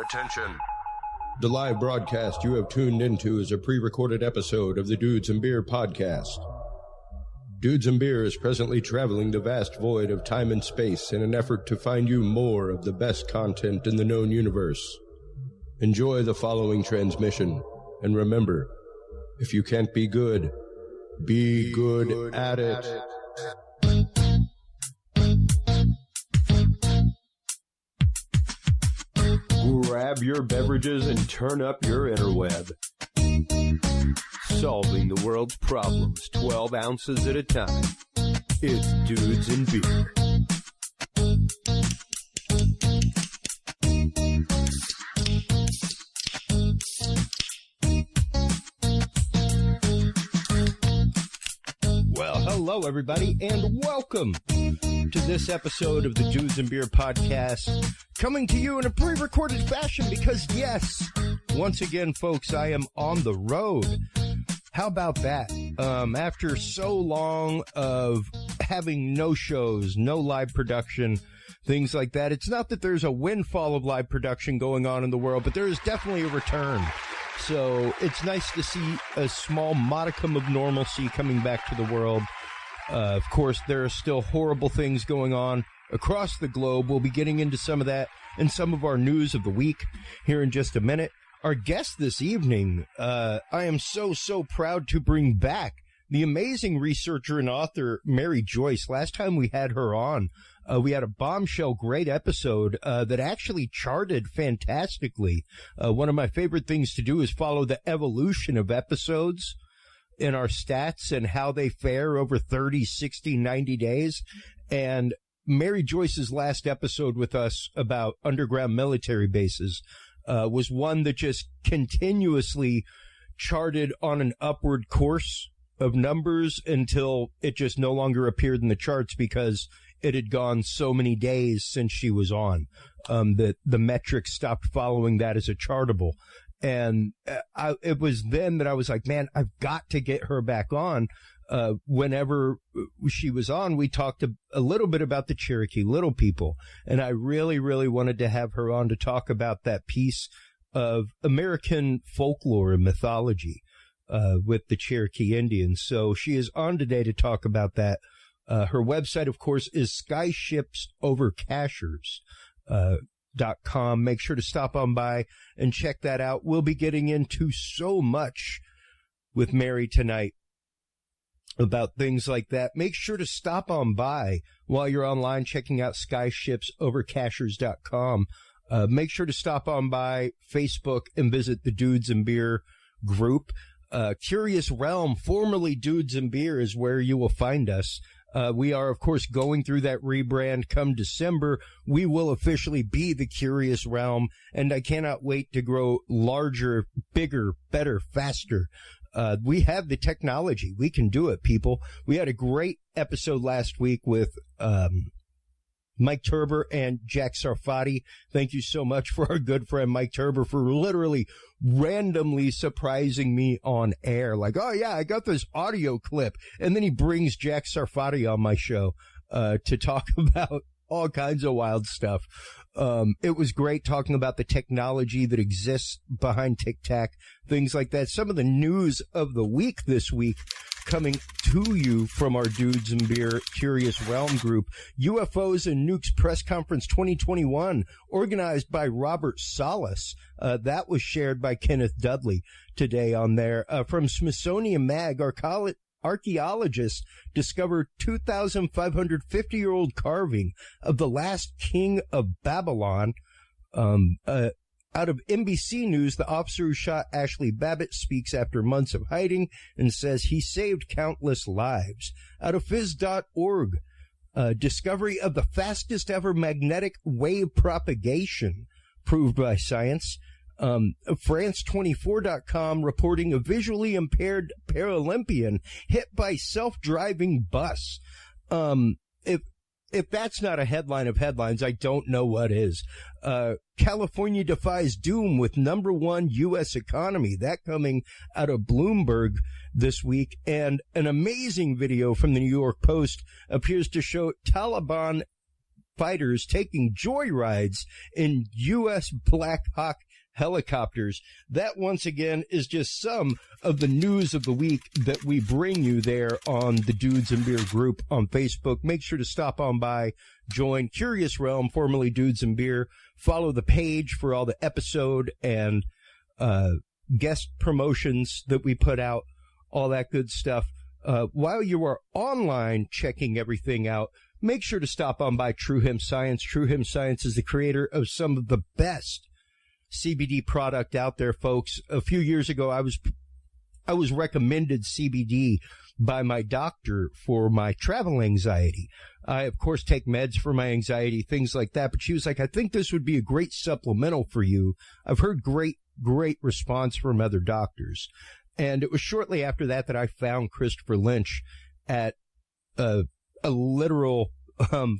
Attention. The live broadcast you have tuned into is a pre-recorded episode of the Dudes and Beer podcast. Dudes and Beer is presently traveling the vast void of time and space in an effort to find you more of the best content in the known universe. Enjoy the following transmission, and remember, if you can't be good at it. Grab your beverages and turn up your interweb. Solving the world's problems 12 ounces at a time. It's Dudes and Beer. Well, hello everybody, and welcome to this episode of the Dudes and Beer podcast, coming to you in a pre-recorded fashion because, yes, once again, folks, I am on the road. How about that? After so long of having no shows, no live production, things like that, it's not that there's a windfall of live production going on in the world, but there is definitely a return. So it's nice to see a small modicum of normalcy coming back to the world. Of course, there are still horrible things going on across the globe. We'll be getting into some of that and some of our news of the week here in just a minute. Our guest this evening, I am so proud to bring back the amazing researcher and author, Mary Joyce. Last time we had her on, we had a bombshell great episode that actually charted fantastically. One of my favorite things to do is follow the evolution of episodes in our stats and how they fare over 30, 60, 90 days. And Mary Joyce's last episode with us about underground military bases was one that just continuously charted on an upward course of numbers until it just no longer appeared in the charts because it had gone so many days since she was on that the metrics stopped following that as a chartable. And it was then that I was like, man, I've got to get her back on. Whenever she was on, we talked a little bit about the Cherokee Little People. And I really wanted to have her on to talk about that piece of American folklore and mythology with the Cherokee Indians. So she is on today to talk about that. Her website, of course, is skyshipsovercachers.com. Make sure to stop on by and check that out. We'll be getting into so much with Mary tonight about things like that. Make sure to stop on by while you're online checking out skyshipsovercachers.com. Make sure to stop on by Facebook and visit the Dudes and Beer group. Curious Realm, formerly Dudes and Beer, is where you will find us. We are, of course, going through that rebrand. Come December, we will officially be the Curious Realm, and I cannot wait to grow larger, bigger, better, faster. We have the technology. We can do it, people. We had a great episode last week with Mike Gerber and Jack Sarfati. Thank you so much for our good friend Mike Gerber for literally randomly surprising me on air. Like, oh yeah, I got this audio clip. And then he brings Jack Sarfati on my show to talk about all kinds of wild stuff. It was great talking about the technology that exists behind Tic Tac, things like that. Some of the news of the week this week coming to you from our Dudes and Beer Curious Realm group. UFOs and Nukes Press Conference 2021, organized by Robert Salas. That was shared by Kenneth Dudley today on there. From Smithsonian Mag, archaeologists discovered 2,550-year-old carving of the last king of Babylon. Out of NBC News, the officer who shot Ashley Babbitt speaks after months of hiding and says he saved countless lives. Out of Phys.org, discovery of the fastest ever magnetic wave propagation proved by science. France24.com reporting a visually impaired Paralympian hit by self-driving bus. If that's not a headline of headlines, I don't know what is. California defies doom with #1 U.S. economy. That coming out of Bloomberg this week. And an amazing video from the New York Post appears to show Taliban fighters taking joyrides in U.S. Black Hawk helicopters. That, once again, is just some of the news of the week that we bring you there on the Dudes and Beer group on Facebook. Make sure to stop on by, join Curious Realm, formerly Dudes and Beer. Follow the page for all the episode and guest promotions that we put out, all that good stuff. While you are online checking everything out, make sure to stop on by True Hemp Science. True Hemp Science is the creator of some of the best CBD product out there, folks. A few years ago, I was recommended CBD by my doctor for my travel anxiety. I, of course, take meds for my anxiety, things like that. But she was like, I think this would be a great supplemental for you. I've heard great response from other doctors. And it was shortly after that that I found Christopher Lynch at a literal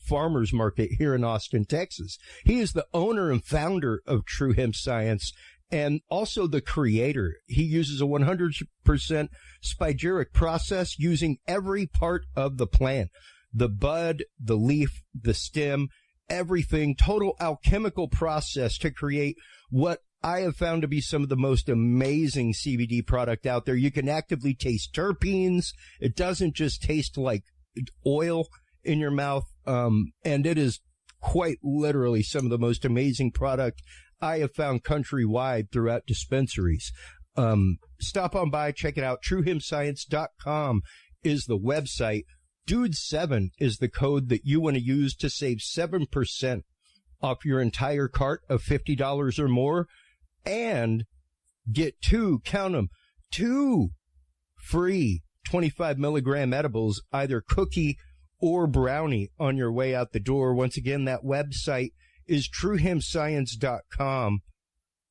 farmer's market here in Austin, Texas. He is the owner and founder of True Hemp Science and also the creator. He uses a 100% spigeric process using every part of the plant, the bud, the leaf, the stem, everything, total alchemical process to create what I have found to be some of the most amazing CBD product out there. You can actively taste terpenes. It doesn't just taste like oil in your mouth, and it is quite literally some of the most amazing product I have found countrywide throughout dispensaries. Stop on by, check it out. TrueHempScience.com is the website. Dude7 is the code that you want to use to save 7% off your entire cart of $50 or more, and get two free 25 milligram edibles, either cookie or brownie, on your way out the door. Once again, that website is TrueHempScience.com.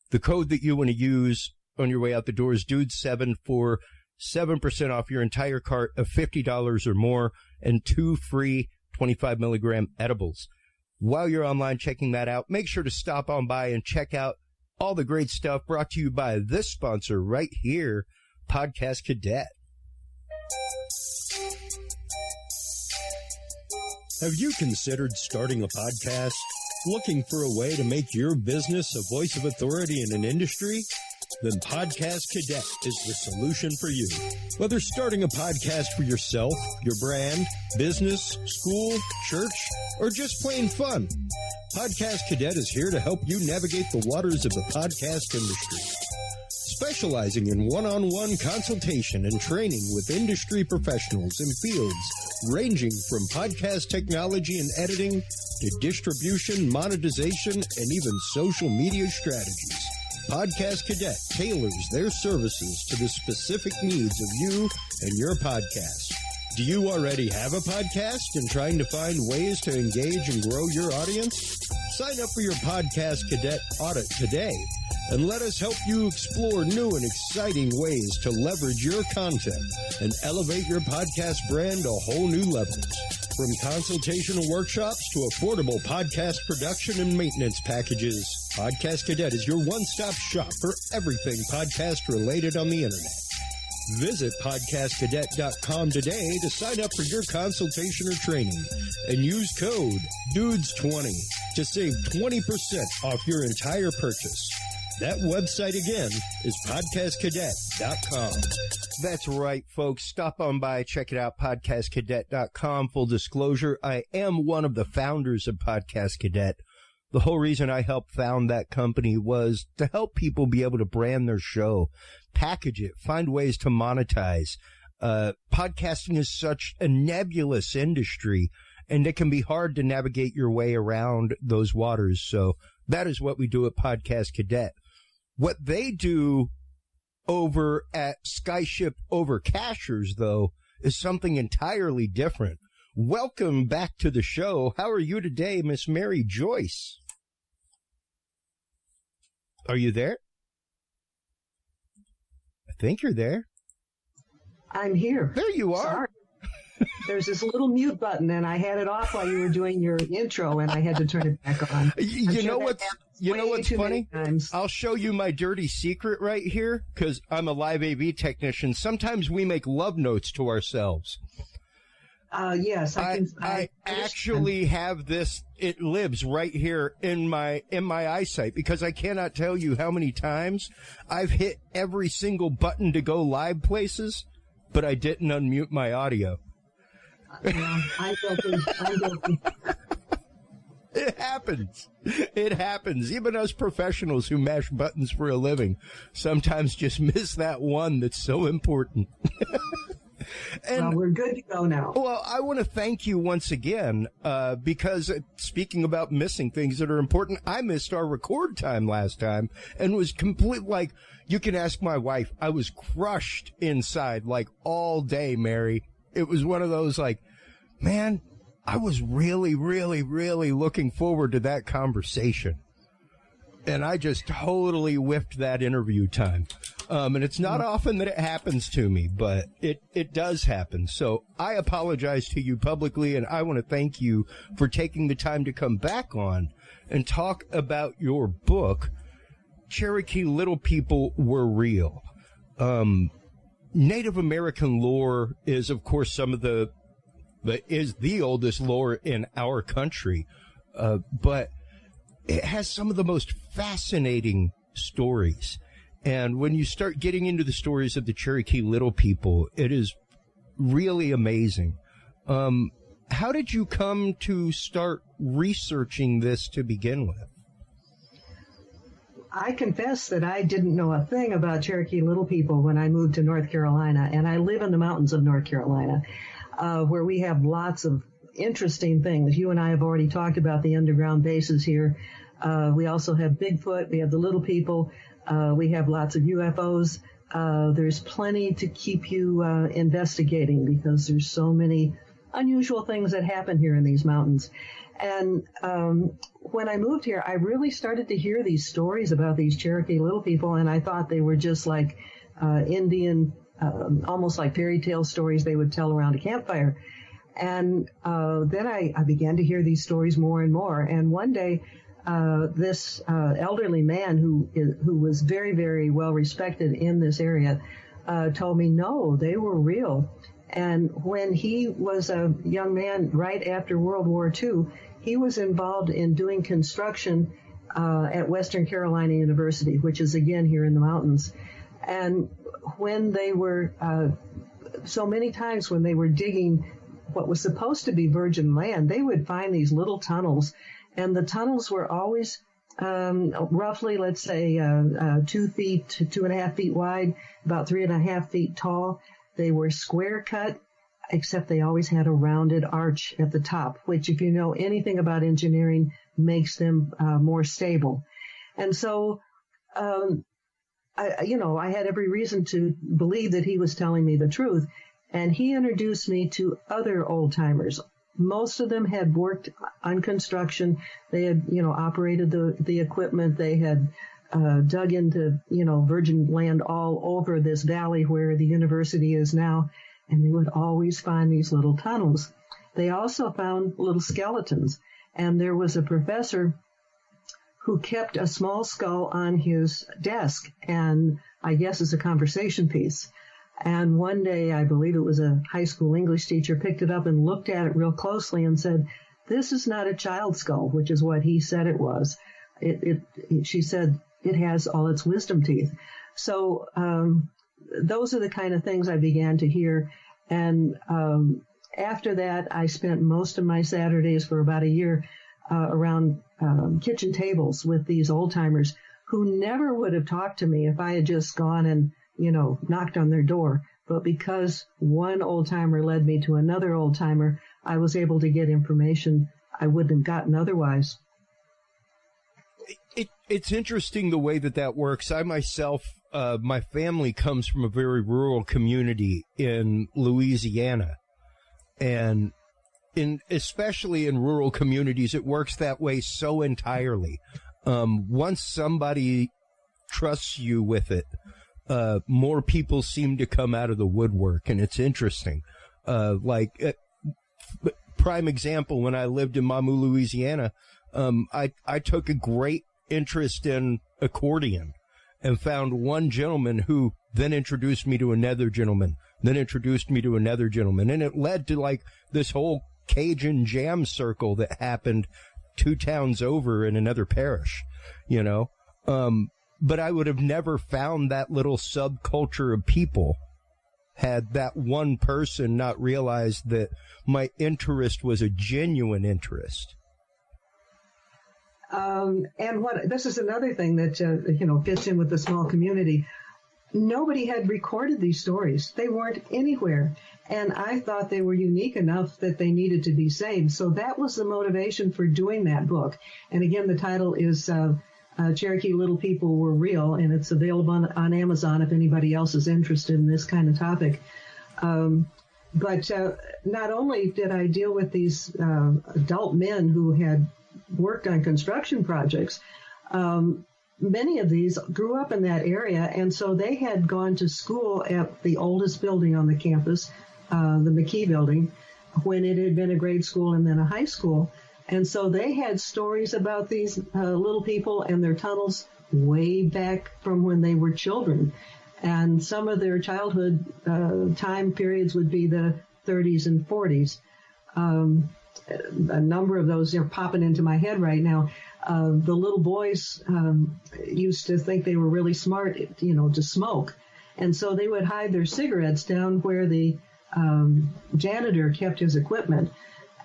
The code that you want to use on your way out the door is Dude7 for 7% off your entire cart of $50 or more and two free 25 milligram edibles. While you're online checking that out, make sure to stop on by and check out all the great stuff brought to you by this sponsor right here, Podcast Cadet. Have you considered starting a podcast? Looking for a way to make your business a voice of authority in an industry? Then Podcast Cadet is the solution for you. Whether starting a podcast for yourself, your brand, business, school, church, or just plain fun, Podcast Cadet is here to help you navigate the waters of the podcast industry. Specializing in one-on-one consultation and training with industry professionals in fields ranging from podcast technology and editing to distribution, monetization, and even social media strategies. Podcast Cadet tailors their services to the specific needs of you and your podcast. Do you already have a podcast and trying to find ways to engage and grow your audience? Sign up for your Podcast Cadet audit today and let us help you explore new and exciting ways to leverage your content and elevate your podcast brand to whole new levels. From consultational workshops to affordable podcast production and maintenance packages, Podcast Cadet is your one-stop shop for everything podcast related on the internet. Visit podcastcadet.com today to sign up for your consultation or training and use code DUDES20 to save 20% off your entire purchase. That website again is podcastcadet.com. That's right, folks. Stop on by, check it out, podcastcadet.com. Full disclosure, I am one of the founders of Podcast Cadet. The whole reason I helped found that company was to help people be able to brand their show, package it, find ways to monetize. Podcasting is such a nebulous industry, and it can be hard to navigate your way around those waters. So that is what we do at Podcast Cadet. What they do over at Skyship Overcashers, though, is something entirely different. Welcome back to the show. How are you today, Miss Mary Joyce? Are you there? I think you're there. I'm here. There you are. Sorry. There's this little mute button, and I had it off while you were doing your intro, and I had to turn it back on. You know what's funny? I'll show you my dirty secret right here, because I'm a live AV technician. Sometimes we make love notes to ourselves. Yes, I actually have this. It lives right here in my eyesight, because I cannot tell you how many times I've hit every single button to go live places, but I didn't unmute my audio. I'm guilty. It happens. It happens. Even us professionals who mash buttons for a living sometimes just miss that one that's so important. And, well, we're good to go now. Well, I want to thank you once again, because speaking about missing things that are important, I missed our record time last time and was complete, like, you can ask my wife, I was crushed inside, like, all day, Mary. It was one of those, like, man, I was really, really, really looking forward to that conversation. And I just totally whiffed that interview time. And it's not often that it happens to me, but it does happen. So I apologize to you publicly, and I want to thank you for taking the time to come back on and talk about your book, Cherokee Little People Were Real. Native American lore is, of course, some of the oldest lore in our country, but it has some of the most fascinating stories. And when you start getting into the stories of the Cherokee Little People, it is really amazing. How did you come to start researching this to begin with? I confess that I didn't know a thing about Cherokee Little People when I moved to North Carolina, and I live in the mountains of North Carolina, where we have lots of interesting things. You and I have already talked about the underground bases here. We also have Bigfoot. We have the Little People. We have lots of UFOs. There's plenty to keep you investigating, because there's so many unusual things that happen here in these mountains. And when I moved here, I really started to hear these stories about these Cherokee Little People, and I thought they were just like Indian, almost like fairy tale stories they would tell around a campfire. And then I began to hear these stories more and more. And one day, this elderly man who was very, very well respected in this area told me, no, they were real. And when he was a young man right after World War II, he was involved in doing construction at Western Carolina University, which is again here in the mountains. And when they were, so many times when they were digging what was supposed to be virgin land, they would find these little tunnels. And the tunnels were always roughly, let's say, 2 feet to 2.5 feet wide, about 3.5 feet tall. They were square cut, except they always had a rounded arch at the top, which, if you know anything about engineering, makes them more stable. And so, I had every reason to believe that he was telling me the truth. And he introduced me to other old timers. Most of them had worked on construction. They had, operated the equipment. They had dug into, virgin land all over this valley where the university is now. And they would always find these little tunnels. They also found little skeletons. And there was a professor who kept a small skull on his desk, and I guess as a conversation piece. And one day, I believe it was a high school English teacher, picked it up and looked at it real closely and said, "This is not a child skull," which is what he said it was. She said, "It has all its wisdom teeth." So those are the kind of things I began to hear. And after that, I spent most of my Saturdays for about a year around kitchen tables with these old-timers who never would have talked to me if I had just gone and knocked on their door. But because one old-timer led me to another old-timer, I was able to get information I wouldn't have gotten otherwise. It's interesting the way that works. I myself, my family comes from a very rural community in Louisiana. And especially in rural communities, it works that way so entirely. Once somebody trusts you with it, more people seem to come out of the woodwork, and it's interesting. Prime example, when I lived in Mamou, Louisiana, I took a great interest in accordion, and found one gentleman who then introduced me to another gentleman, then introduced me to another gentleman. And it led to like this whole Cajun jam circle that happened 2 towns over in another parish, you know. But I would have never found that little subculture of people had that one person not realized that my interest was a genuine interest. And this is another thing that, fits in with the small community. Nobody had recorded these stories. They weren't anywhere. And I thought they were unique enough that they needed to be saved. So that was the motivation for doing that book. And again, the title is Cherokee Little People Were Real, and it's available on Amazon if anybody else is interested in this kind of topic. But not only did I deal with these adult men who had worked on construction projects, many of these grew up in that area, and so they had gone to school at the oldest building on the campus, the McKee building, when it had been a grade school and then a high school. And so they had stories about these little people and their tunnels way back from when they were children. And some of their childhood time periods would be the 30s and 40s. A number of those are popping into my head right now. The little boys used to think they were really smart, to smoke. And so they would hide their cigarettes down where the janitor kept his equipment.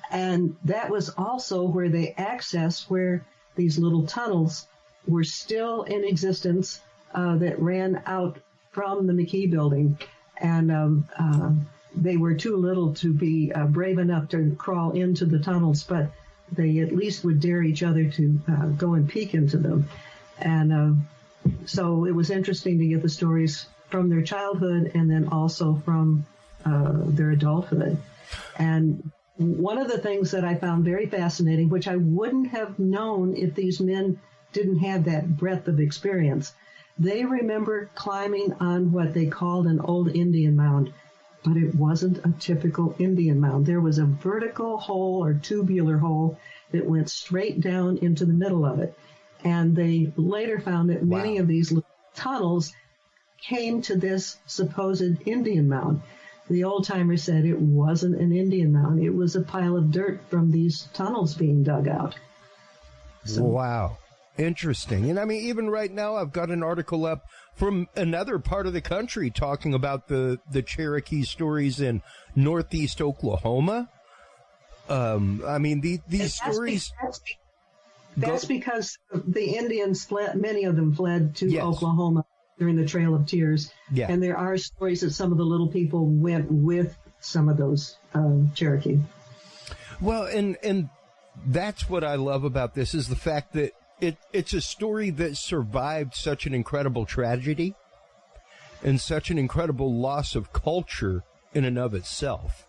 And that was also where they accessed where these little tunnels were still in existence that ran out from the McKee building. And they were too little to be brave enough to crawl into the tunnels, but they at least would dare each other to go and peek into them. And so it was interesting to get the stories from their childhood and then also from their adulthood. And one of the things that I found very fascinating, which I wouldn't have known if these men didn't have that breadth of experience, they remember climbing on what they called an old Indian mound, but it wasn't a typical Indian mound. There was a vertical hole or tubular hole that went straight down into the middle of it. And they later found that many of these little tunnels came to this supposed Indian mound. The old-timers said it wasn't an Indian mound. It was a pile of dirt from these tunnels being dug out. So, wow. Interesting. And I mean, even right now, I've got an article up from another part of the country talking about the Cherokee stories in northeast Oklahoma. I mean, these stories... That's because the Indians fled, many of them fled to Oklahoma during the Trail of Tears. Yeah. And there are stories that some of the little people went with some of those Cherokee. Well, and that's what I love about this is the fact that it's a story that survived such an incredible tragedy and such an incredible loss of culture in and of itself.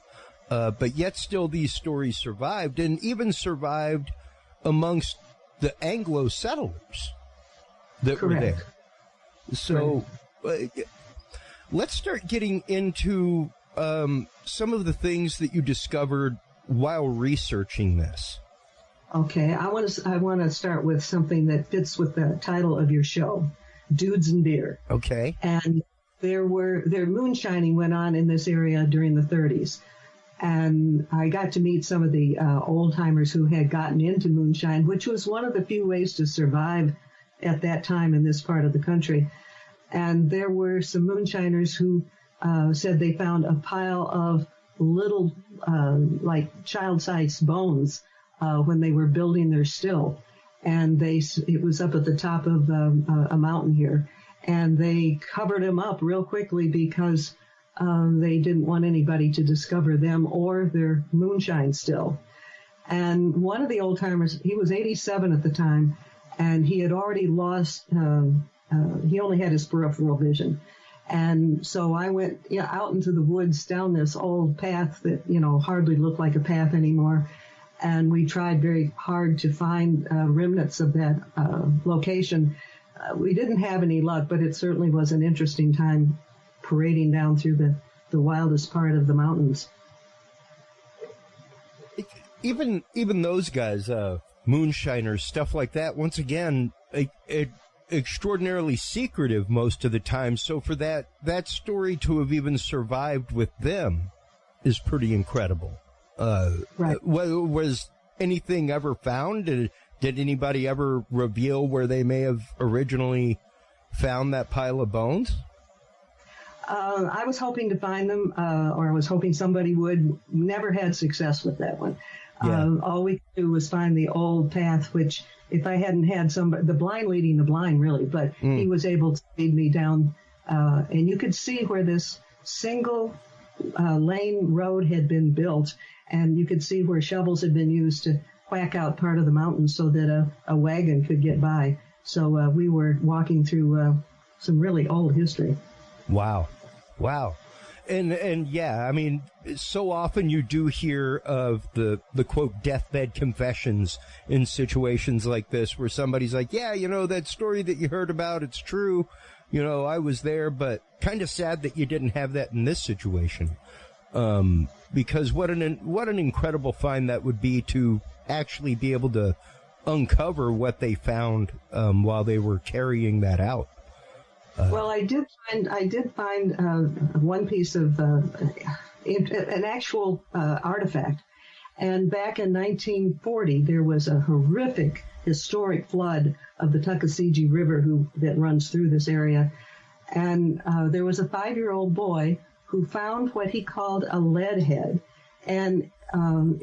But yet still these stories survived and even survived amongst the Anglo settlers that were there. So let's start getting into some of the things that you discovered while researching this. Okay, I want to start with something that fits with the title of your show, Dudes and Beer. Okay. And their moonshining went on in this area during the 30s. And I got to meet some of the old-timers who had gotten into moonshine, which was one of the few ways to survive at that time in this part of the country. And there were some moonshiners who said they found a pile of little, like child-sized bones when they were building their still. And it was up at the top of a mountain here. And they covered them up real quickly because they didn't want anybody to discover them or their moonshine still. And one of the old-timers, he was 87 at the time, and he had already lost, he only had his peripheral vision. And so I went out into the woods down this old path that, hardly looked like a path anymore. And we tried very hard to find remnants of that location. We didn't have any luck, but it certainly was an interesting time parading down through the wildest part of the mountains. Even those guys, moonshiners, stuff like that, once again, extraordinarily secretive most of the time. So for that story to have even survived with them is pretty incredible. Right. Was anything ever found? Did anybody ever reveal where they may have originally found that pile of bones? I was hoping to find them, or I was hoping somebody would. Never had success with that one. Yeah. All we could do was find the old path, which if I hadn't had somebody, the blind leading the blind really, but he was able to lead me down, and you could see where this single lane road had been built, and you could see where shovels had been used to whack out part of the mountain so that a wagon could get by. So we were walking through some really old history. Wow. And yeah, I mean, so often you do hear of the quote deathbed confessions in situations like this where somebody's like, yeah, that story that you heard about, it's true. I was there, but kind of sad that you didn't have that in this situation. Because what an incredible find that would be to actually be able to uncover what they found while they were carrying that out. Well, I did find one piece of an actual artifact. And back in 1940, there was a horrific historic flood of the Tuckasegee River that runs through this area. And there was a 5-year-old boy who found what he called a lead head. And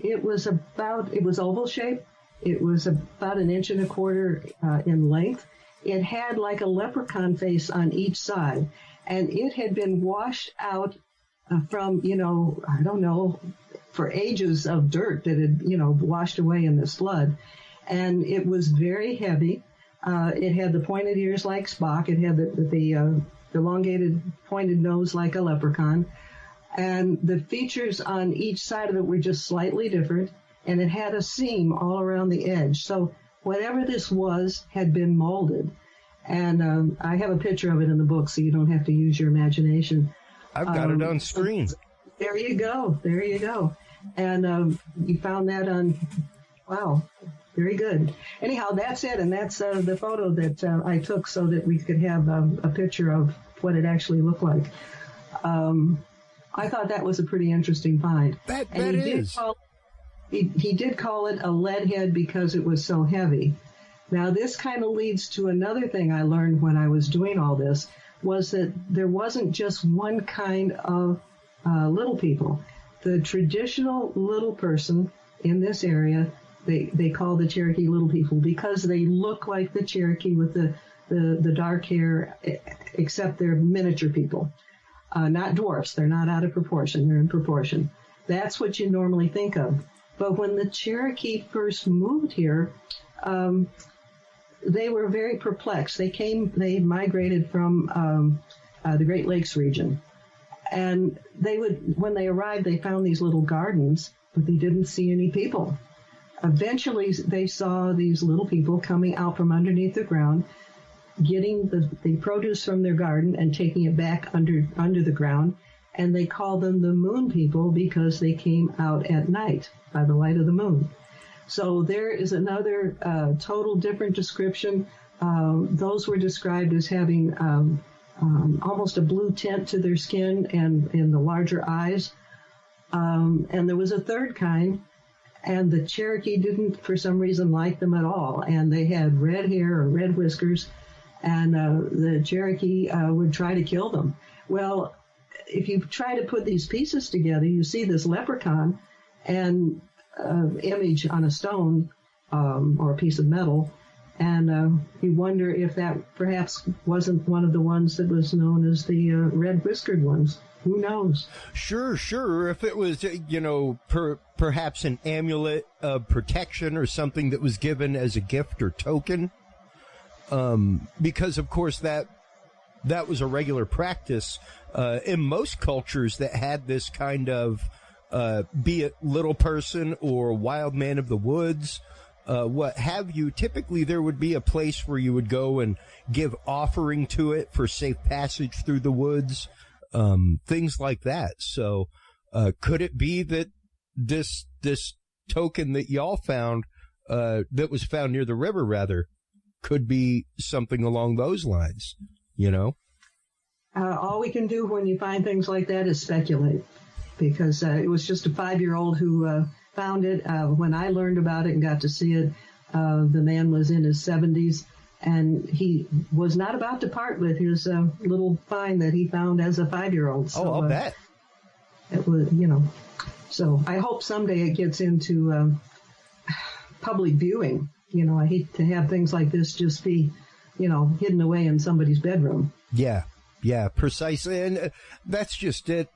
it was oval shaped. It was about 1.25 inches in length. It had like a leprechaun face on each side, and it had been washed out from, I don't know, for ages of dirt that had, washed away in this flood. And it was very heavy. It had the pointed ears like Spock. It had the elongated pointed nose like a leprechaun. And the features on each side of it were just slightly different, and it had a seam all around the edge. So whatever this was had been molded. And I have a picture of it in the book, so you don't have to use your imagination. I've got it on screen. There you go. And you found that on, wow, very good. Anyhow, that's it, and that's the photo that I took so that we could have a picture of what it actually looked like. I thought that was a pretty interesting find. That is. He did call it a lead head because it was so heavy. Now, this kind of leads to another thing I learned when I was doing all this, was that there wasn't just one kind of little people. The traditional little person in this area, they call the Cherokee little people because they look like the Cherokee with the dark hair, except they're miniature people. Not dwarfs. They're not out of proportion. They're in proportion. That's what you normally think of. But when the Cherokee first moved here, they were very perplexed. They migrated from the Great Lakes region. And when they arrived, they found these little gardens, but they didn't see any people. Eventually, they saw these little people coming out from underneath the ground, getting the produce from their garden and taking it back under the ground. And they called them the moon people because they came out at night by the light of the moon. So there is another total different description. Those were described as having almost a blue tint to their skin and the larger eyes. And there was a third kind, and the Cherokee didn't, for some reason, like them at all. And they had red hair or red whiskers, and the Cherokee would try to kill them. Well, if you try to put these pieces together, you see this leprechaun and image on a stone or a piece of metal, and you wonder if that perhaps wasn't one of the ones that was known as the red whiskered ones. Who knows? Sure. If it was, perhaps an amulet of protection or something that was given as a gift or token, because of course that was a regular practice in most cultures that had this kind of be it little person or wild man of the woods, what have you. Typically, there would be a place where you would go and give offering to it for safe passage through the woods, things like that. So, could it be that this token that y'all found, that was found near the river, rather, could be something along those lines, you know? All we can do when you find things like that is speculate, because it was just a 5-year-old who found it. When I learned about it and got to see it, the man was in his 70s, and he was not about to part with his little find that he found as a 5-year-old. So, I'll bet. It was, you know. So I hope someday it gets into public viewing. You know, I hate to have things like this just be, you know, hidden away in somebody's bedroom. Yeah, precisely. And that's just it.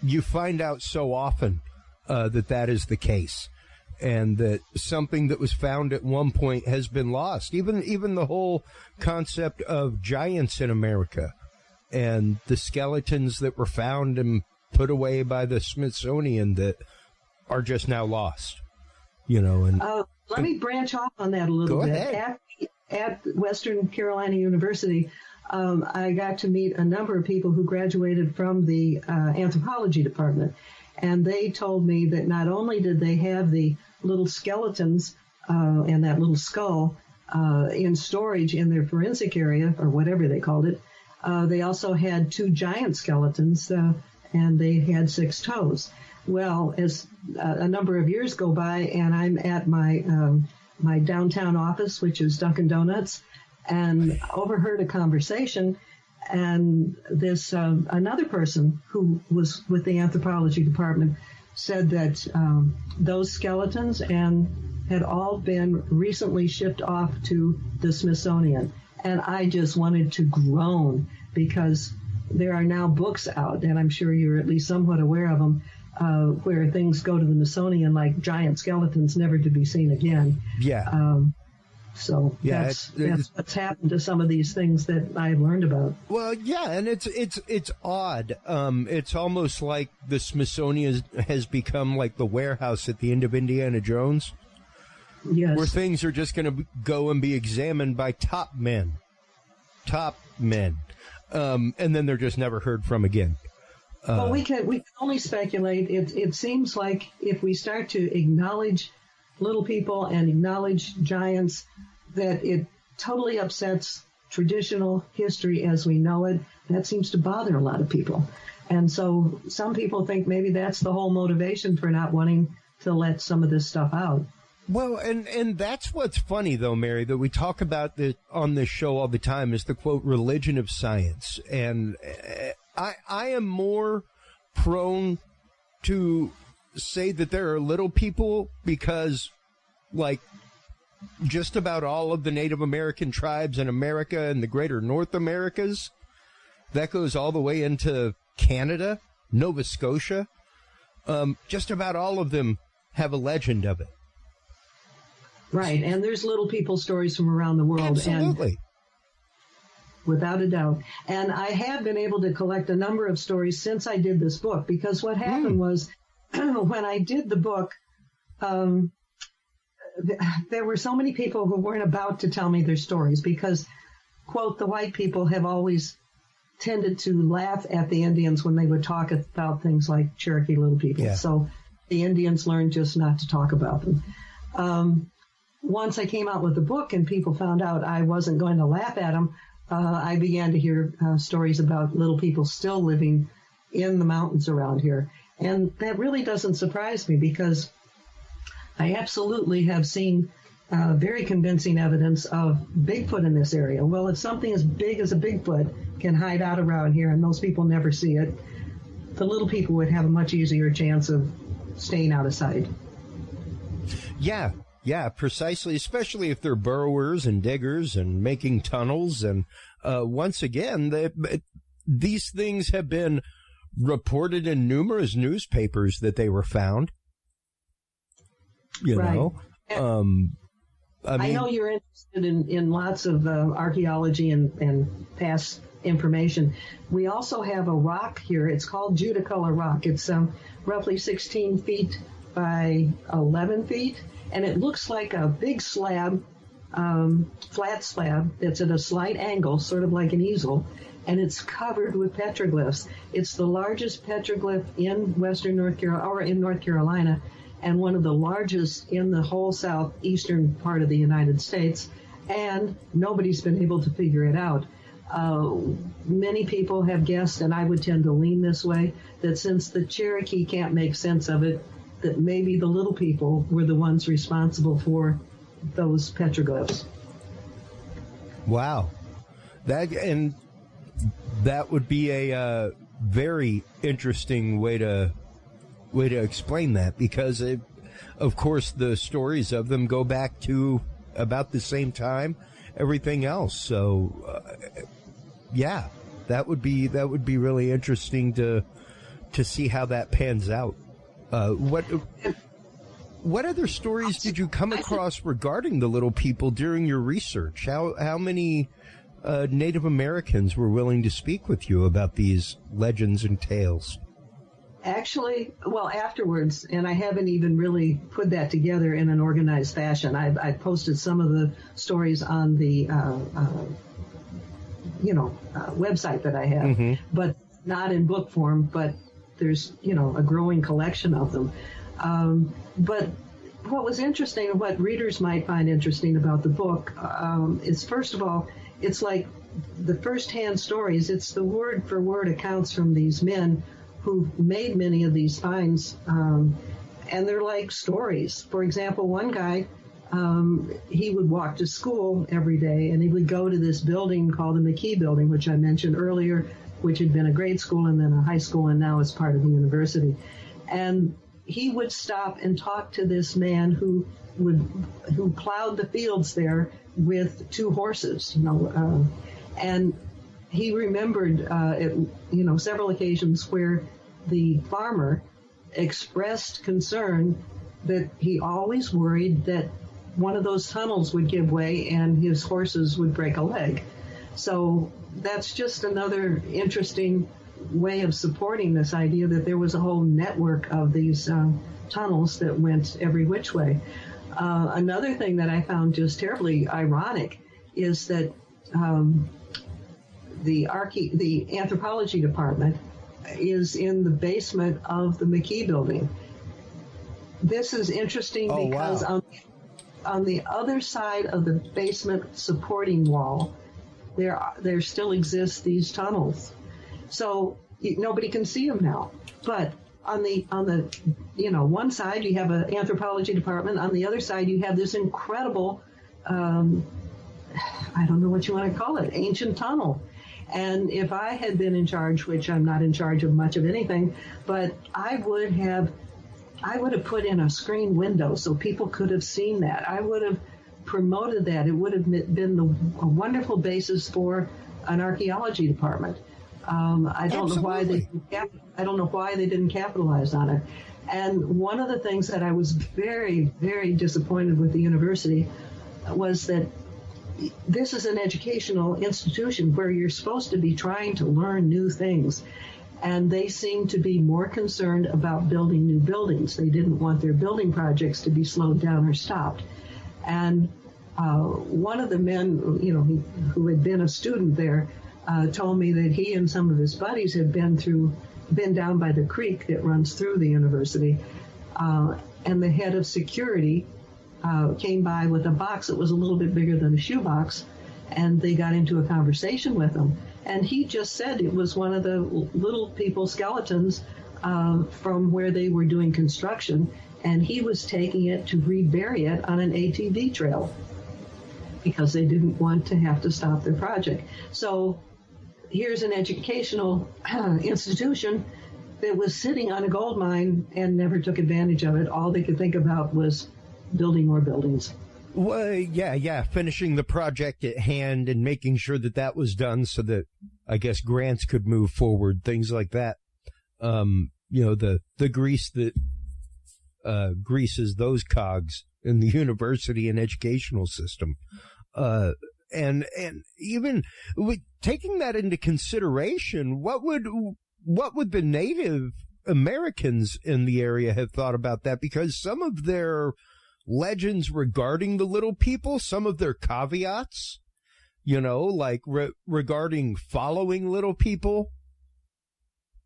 You find out so often that is the case, and that something that was found at one point has been lost. Even the whole concept of giants in America and the skeletons that were found and put away by the Smithsonian that are just now lost. You know, and let me branch off on that a little bit. Ahead. At Western Carolina University, I got to meet a number of people who graduated from the anthropology department, and they told me that not only did they have the little skeletons and that little skull in storage in their forensic area, or whatever they called it, they also had 2 giant skeletons, and they had 6 toes. Well, as a number of years go by, and I'm at my downtown office, which is Dunkin' Donuts, and overheard a conversation, and this another person who was with the anthropology department said that those skeletons had all been recently shipped off to the Smithsonian. And I just wanted to groan, because there are now books out, and I'm sure you're at least somewhat aware of them, where things go to the Smithsonian like giant skeletons, never to be seen again. Yeah. So that's what's happened to some of these things that I've learned about. Well, yeah, and it's odd. It's almost like the Smithsonian has become like the warehouse at the end of Indiana Jones. Yes. Where things are just going to go and be examined by top men. And then they're just never heard from again. Well, we can only speculate. It seems like if we start to acknowledge little people and acknowledge giants, that it totally upsets traditional history as we know it. That seems to bother a lot of people. And so some people think maybe that's the whole motivation for not wanting to let some of this stuff out. Well, and that's what's funny, though, Mary, that we talk about on this show all the time, is the, quote, religion of science. And I am more prone to say that there are little people because, like, just about all of the Native American tribes in America and the greater North Americas, that goes all the way into Canada, Nova Scotia, just about all of them have a legend of it. Right, and there's little people stories from around the world. Absolutely. And without a doubt. And I have been able to collect a number of stories since I did this book, because what happened was when I did the book, there were so many people who weren't about to tell me their stories because, quote, the white people have always tended to laugh at the Indians when they would talk about things like Cherokee little people. Yeah. So the Indians learned just not to talk about them. Once I came out with the book and people found out I wasn't going to laugh at them, I began to hear stories about little people still living in the mountains around here. And that really doesn't surprise me because I absolutely have seen very convincing evidence of Bigfoot in this area. Well, if something as big as a Bigfoot can hide out around here and those people never see it, the little people would have a much easier chance of staying out of sight. Yeah, precisely, especially if they're burrowers and diggers and making tunnels. And once again, these things have been reported in numerous newspapers that they were found. You know? I know you're interested in lots of archaeology and past information. We also have a rock here. It's called Judicola Rock. It's roughly 16 feet by 11 feet. And it looks like a big slab, flat slab that's at a slight angle, sort of like an easel, and it's covered with petroglyphs. It's the largest petroglyph in western North Carolina, or in North Carolina, and one of the largest in the whole southeastern part of the United States. and nobody's been able to figure it out. Many people have guessed, and I would tend to lean this way, that since the Cherokee can't make sense of it, that maybe the little people were the ones responsible for those petroglyphs. Wow. That would be a very interesting way to explain that, because of course the stories of them go back to about the same time everything else. So yeah, that would be really interesting to see how that pans out. What other stories did you come across regarding the little people during your research? How many Native Americans were willing to speak with you about these legends and tales? Actually, well, afterwards, and I haven't even really put that together in an organized fashion. I posted some of the stories on the website that I have, but not in book form. But there's a growing collection of them. But what was interesting, and what readers might find interesting about the book, is, first of all, it's like the first-hand stories. It's the word-for-word accounts from these men who made many of these finds, and they're like stories. For example, one guy, he would walk to school every day, and he would go to this building called the McKee Building, which I mentioned earlier, which had been a grade school and then a high school, and now is part of the university. And he would stop and talk to this man who plowed the fields there with two horses, and he remembered, several occasions where the farmer expressed concern that he always worried that one of those tunnels would give way and his horses would break a leg. So that's just another interesting way of supporting this idea that there was a whole network of these tunnels that went every which way. Another thing that I found just terribly ironic is that the anthropology department is in the basement of the McKee Building. This is interesting because on the other side of the basement supporting wall, there still exist these tunnels. So nobody can see them now. But on the one side you have an anthropology department. On the other side you have this incredible, I don't know what you want to call it, ancient tunnel. And if I had been in charge, which I'm not in charge of much of anything, but I would have put in a screen window so people could have seen that. I would have promoted that. It would have been a wonderful basis for an archaeology department. I don't know why they didn't capitalize on it. And one of the things that I was very, very disappointed with the university was that this is an educational institution where you're supposed to be trying to learn new things. And they seem to be more concerned about building new buildings. They didn't want their building projects to be slowed down or stopped. And one of the men, who had been a student there, told me that he and some of his buddies had been down by the creek that runs through the university, and the head of security came by with a box that was a little bit bigger than a shoebox, and they got into a conversation with him. And he just said it was one of the little people skeletons from where they were doing construction, and he was taking it to rebury it on an ATV trail because they didn't want to have to stop their project. So here's an educational institution that was sitting on a gold mine and never took advantage of it. All they could think about was building more buildings. Well, yeah, finishing the project at hand and making sure that was done so that, I guess, grants could move forward, things like that. The grease that greases those cogs in the university and educational system. And even with taking that into consideration, what would the Native Americans in the area have thought about that? Because some of their legends regarding the little people, some of their caveats, like regarding following little people,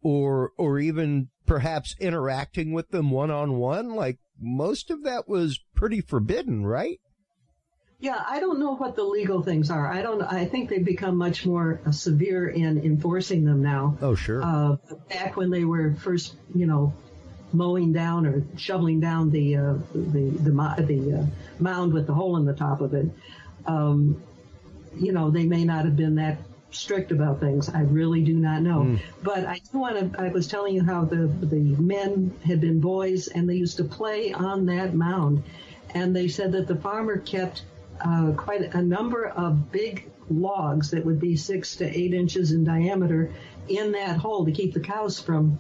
or even perhaps interacting with them one-on-one, like most of that was pretty forbidden, right? Yeah, I don't know what the legal things are. I think they've become much more severe in enforcing them now. Oh, sure. Back when they were first, mowing down or shoveling down the mound with the hole in the top of it, they may not have been that strict about things. I really do not know. But I was telling you how the men had been boys and they used to play on that mound. And they said that the farmer kept quite a number of big logs that would be 6 to 8 inches in diameter in that hole to keep the cows from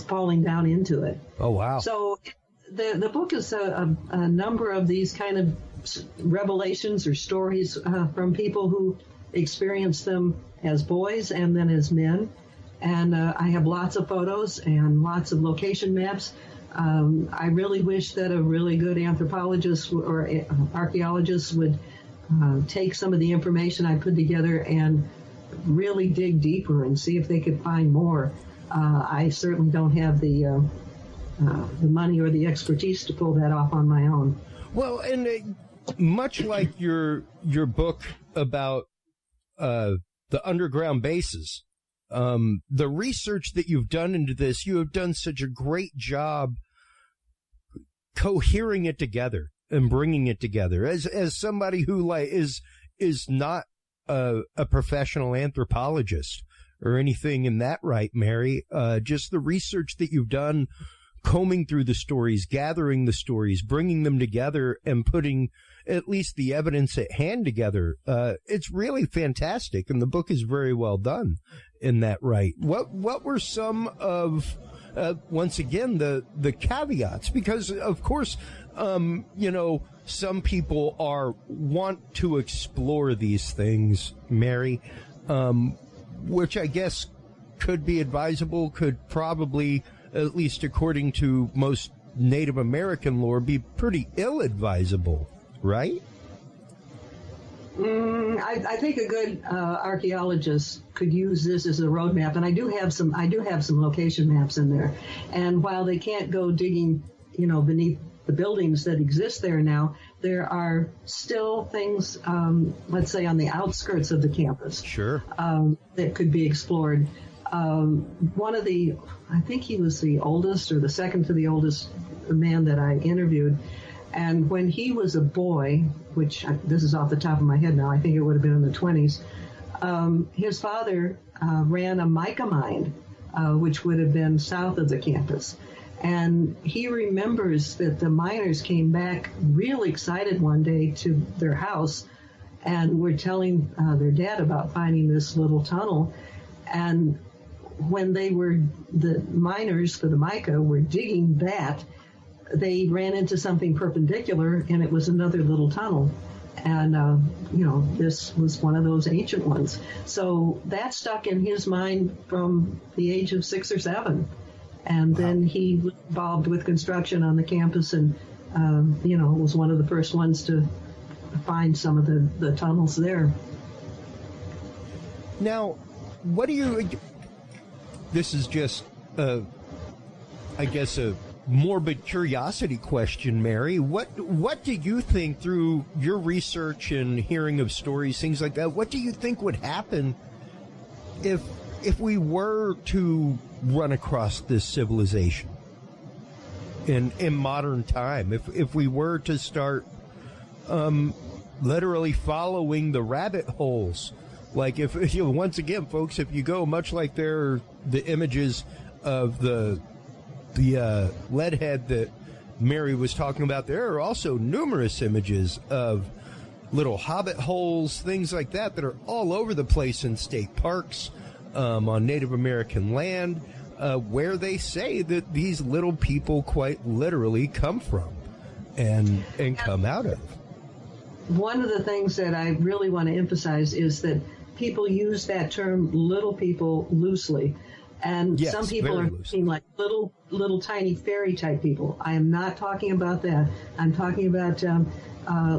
falling down into it. Oh, wow. So the book is a number of these kind of revelations or stories from people who experienced them as boys and then as men. And I have lots of photos and lots of location maps. I really wish that a really good anthropologist or archaeologist would take some of the information I put together and really dig deeper and see if they could find more. I certainly don't have the money or the expertise to pull that off on my own. Well, and much like your book about the underground bases, the research that you've done into this, you have done such a great job cohering it together and bringing it together. As somebody who is not a professional anthropologist or anything in that right, Mary, just the research that you've done, combing through the stories, gathering the stories, bringing them together and putting at least the evidence at hand together. It's really fantastic. And the book is very well done in that right. What were some of, once again, the caveats? Because of course, some people want to explore these things, Mary, which I guess could be advisable, could probably, at least according to most Native American lore, be pretty ill-advisable, right? I think a good archaeologist could use this as a roadmap, and I do have some location maps in there. And while they can't go digging, beneath the buildings that exist there now, there are still things, let's say, on the outskirts of the campus. Sure. That could be explored. One of I think he was the oldest or the second to the oldest man that I interviewed. And when he was a boy, which this is off the top of my head now, I think it would have been in the 20s, his father ran a mica mine, which would have been south of the campus. And he remembers that the miners came back real excited one day to their house and were telling their dad about finding this little tunnel. And when the miners for the mica were digging that, they ran into something perpendicular, and it was another little tunnel. And, this was one of those ancient ones. So that stuck in his mind from the age of 6 or 7. And then he was involved with construction on the campus and, was one of the first ones to find some of the tunnels there. Now, this is just, I guess, a morbid curiosity question, Mary. What do you think, through your research and hearing of stories, things like that, what do you think would happen if we were to run across this civilization in modern time? If we were to start literally following the rabbit holes, like once again, folks, if you go, much like the images of the lead head that Mary was talking about, there are also numerous images of little hobbit holes, things like that are all over the place in state parks, on Native American land, where they say that these little people quite literally come from and come out of. One of the things that I really want to emphasize is that people use that term "little people" loosely. And yes, some people are thinking like little tiny fairy type people. I am not talking about that. I'm talking about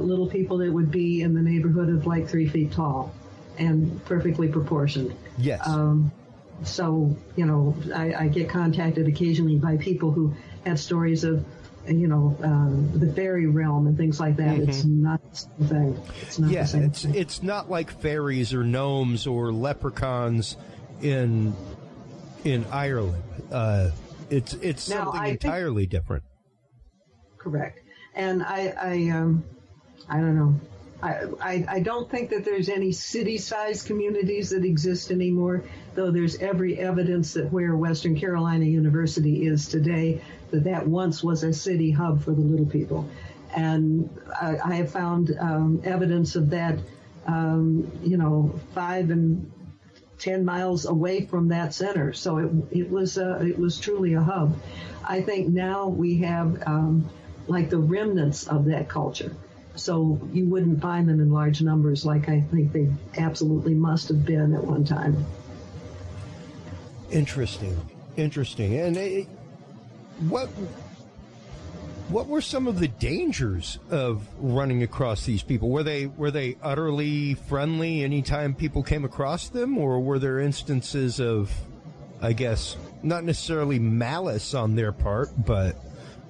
little people that would be in the neighborhood of like 3 feet tall and perfectly proportioned. Yes. So, I get contacted occasionally by people who have stories of the fairy realm and things like that. It's not the same thing. It's not the same thing. It's not like fairies or gnomes or leprechauns in Ireland. It's something entirely different. Correct. And I don't know. I don't think that there's any city-sized communities that exist anymore, though there's every evidence that where Western Carolina University is today, that once was a city hub for the little people. And I have found evidence of that, 5 and 10 miles away from that center. So it was truly a hub. I think now we have like the remnants of that culture. So you wouldn't find them in large numbers like I think they absolutely must have been at one time. Interesting. And what were some of the dangers of running across these people? Were they utterly friendly anytime people came across them, or were there instances of, I guess, not necessarily malice on their part, but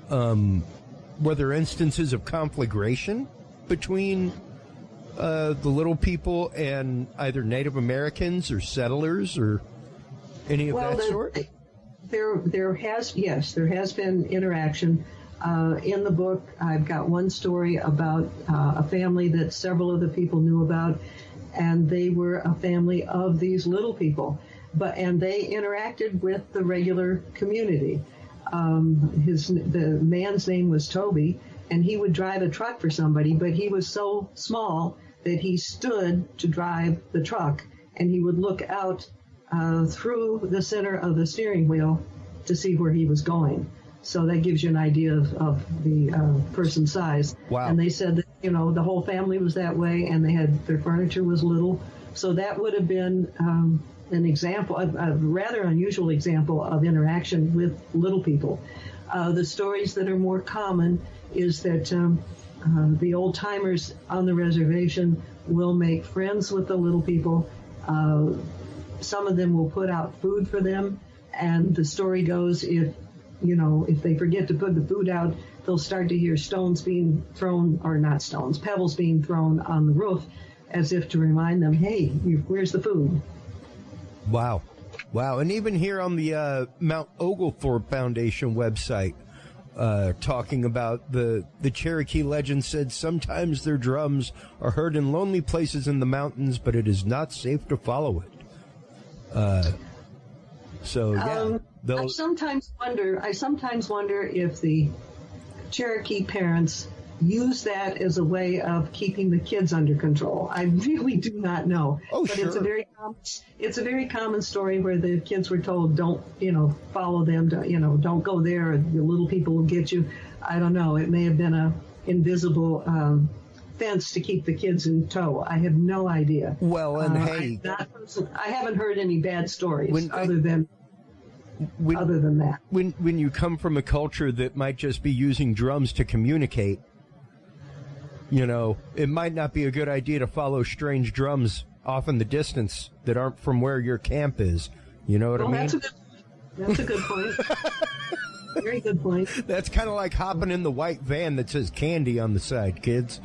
were there instances of conflagration between the little people and either Native Americans or settlers or any of that sort? There has been interaction. In the book, I've got one story about a family that several of the people knew about, and they were a family of these little people, and they interacted with the regular community. The man's name was Toby, and he would drive a truck for somebody, but he was so small that he stood to drive the truck, and he would look out through the center of the steering wheel to see where he was going. So that gives you an idea of the person's size. Wow. And they said that, the whole family was that way, and their furniture was little. So that would have been an example, a rather unusual example of interaction with little people. The stories that are more common is that the old-timers on the reservation will make friends with the little people. Some of them will put out food for them, and the story goes if they forget to put the food out, they'll start to hear stones being thrown, or not stones, pebbles being thrown on the roof as if to remind them, hey, where's the food? Wow. And even here on the Mount Oglethorpe Foundation website, talking about the Cherokee legend said sometimes their drums are heard in lonely places in the mountains, but it is not safe to follow it. I sometimes wonder if the Cherokee parents use that as a way of keeping the kids under control. I really do not know. Oh, but sure. It's a very common story where the kids were told, don't, follow them, don't go there, or the little people will get you. I don't know. It may have been a invisible fence to keep the kids in tow. I have no idea. Well, and hey, I haven't heard any bad stories other than that. When you come from a culture that might just be using drums to communicate, it might not be a good idea to follow strange drums off in the distance that aren't from where your camp is. You know what I mean? That's a good point. Very good point. That's kind of like hopping in the white van that says candy on the side, kids.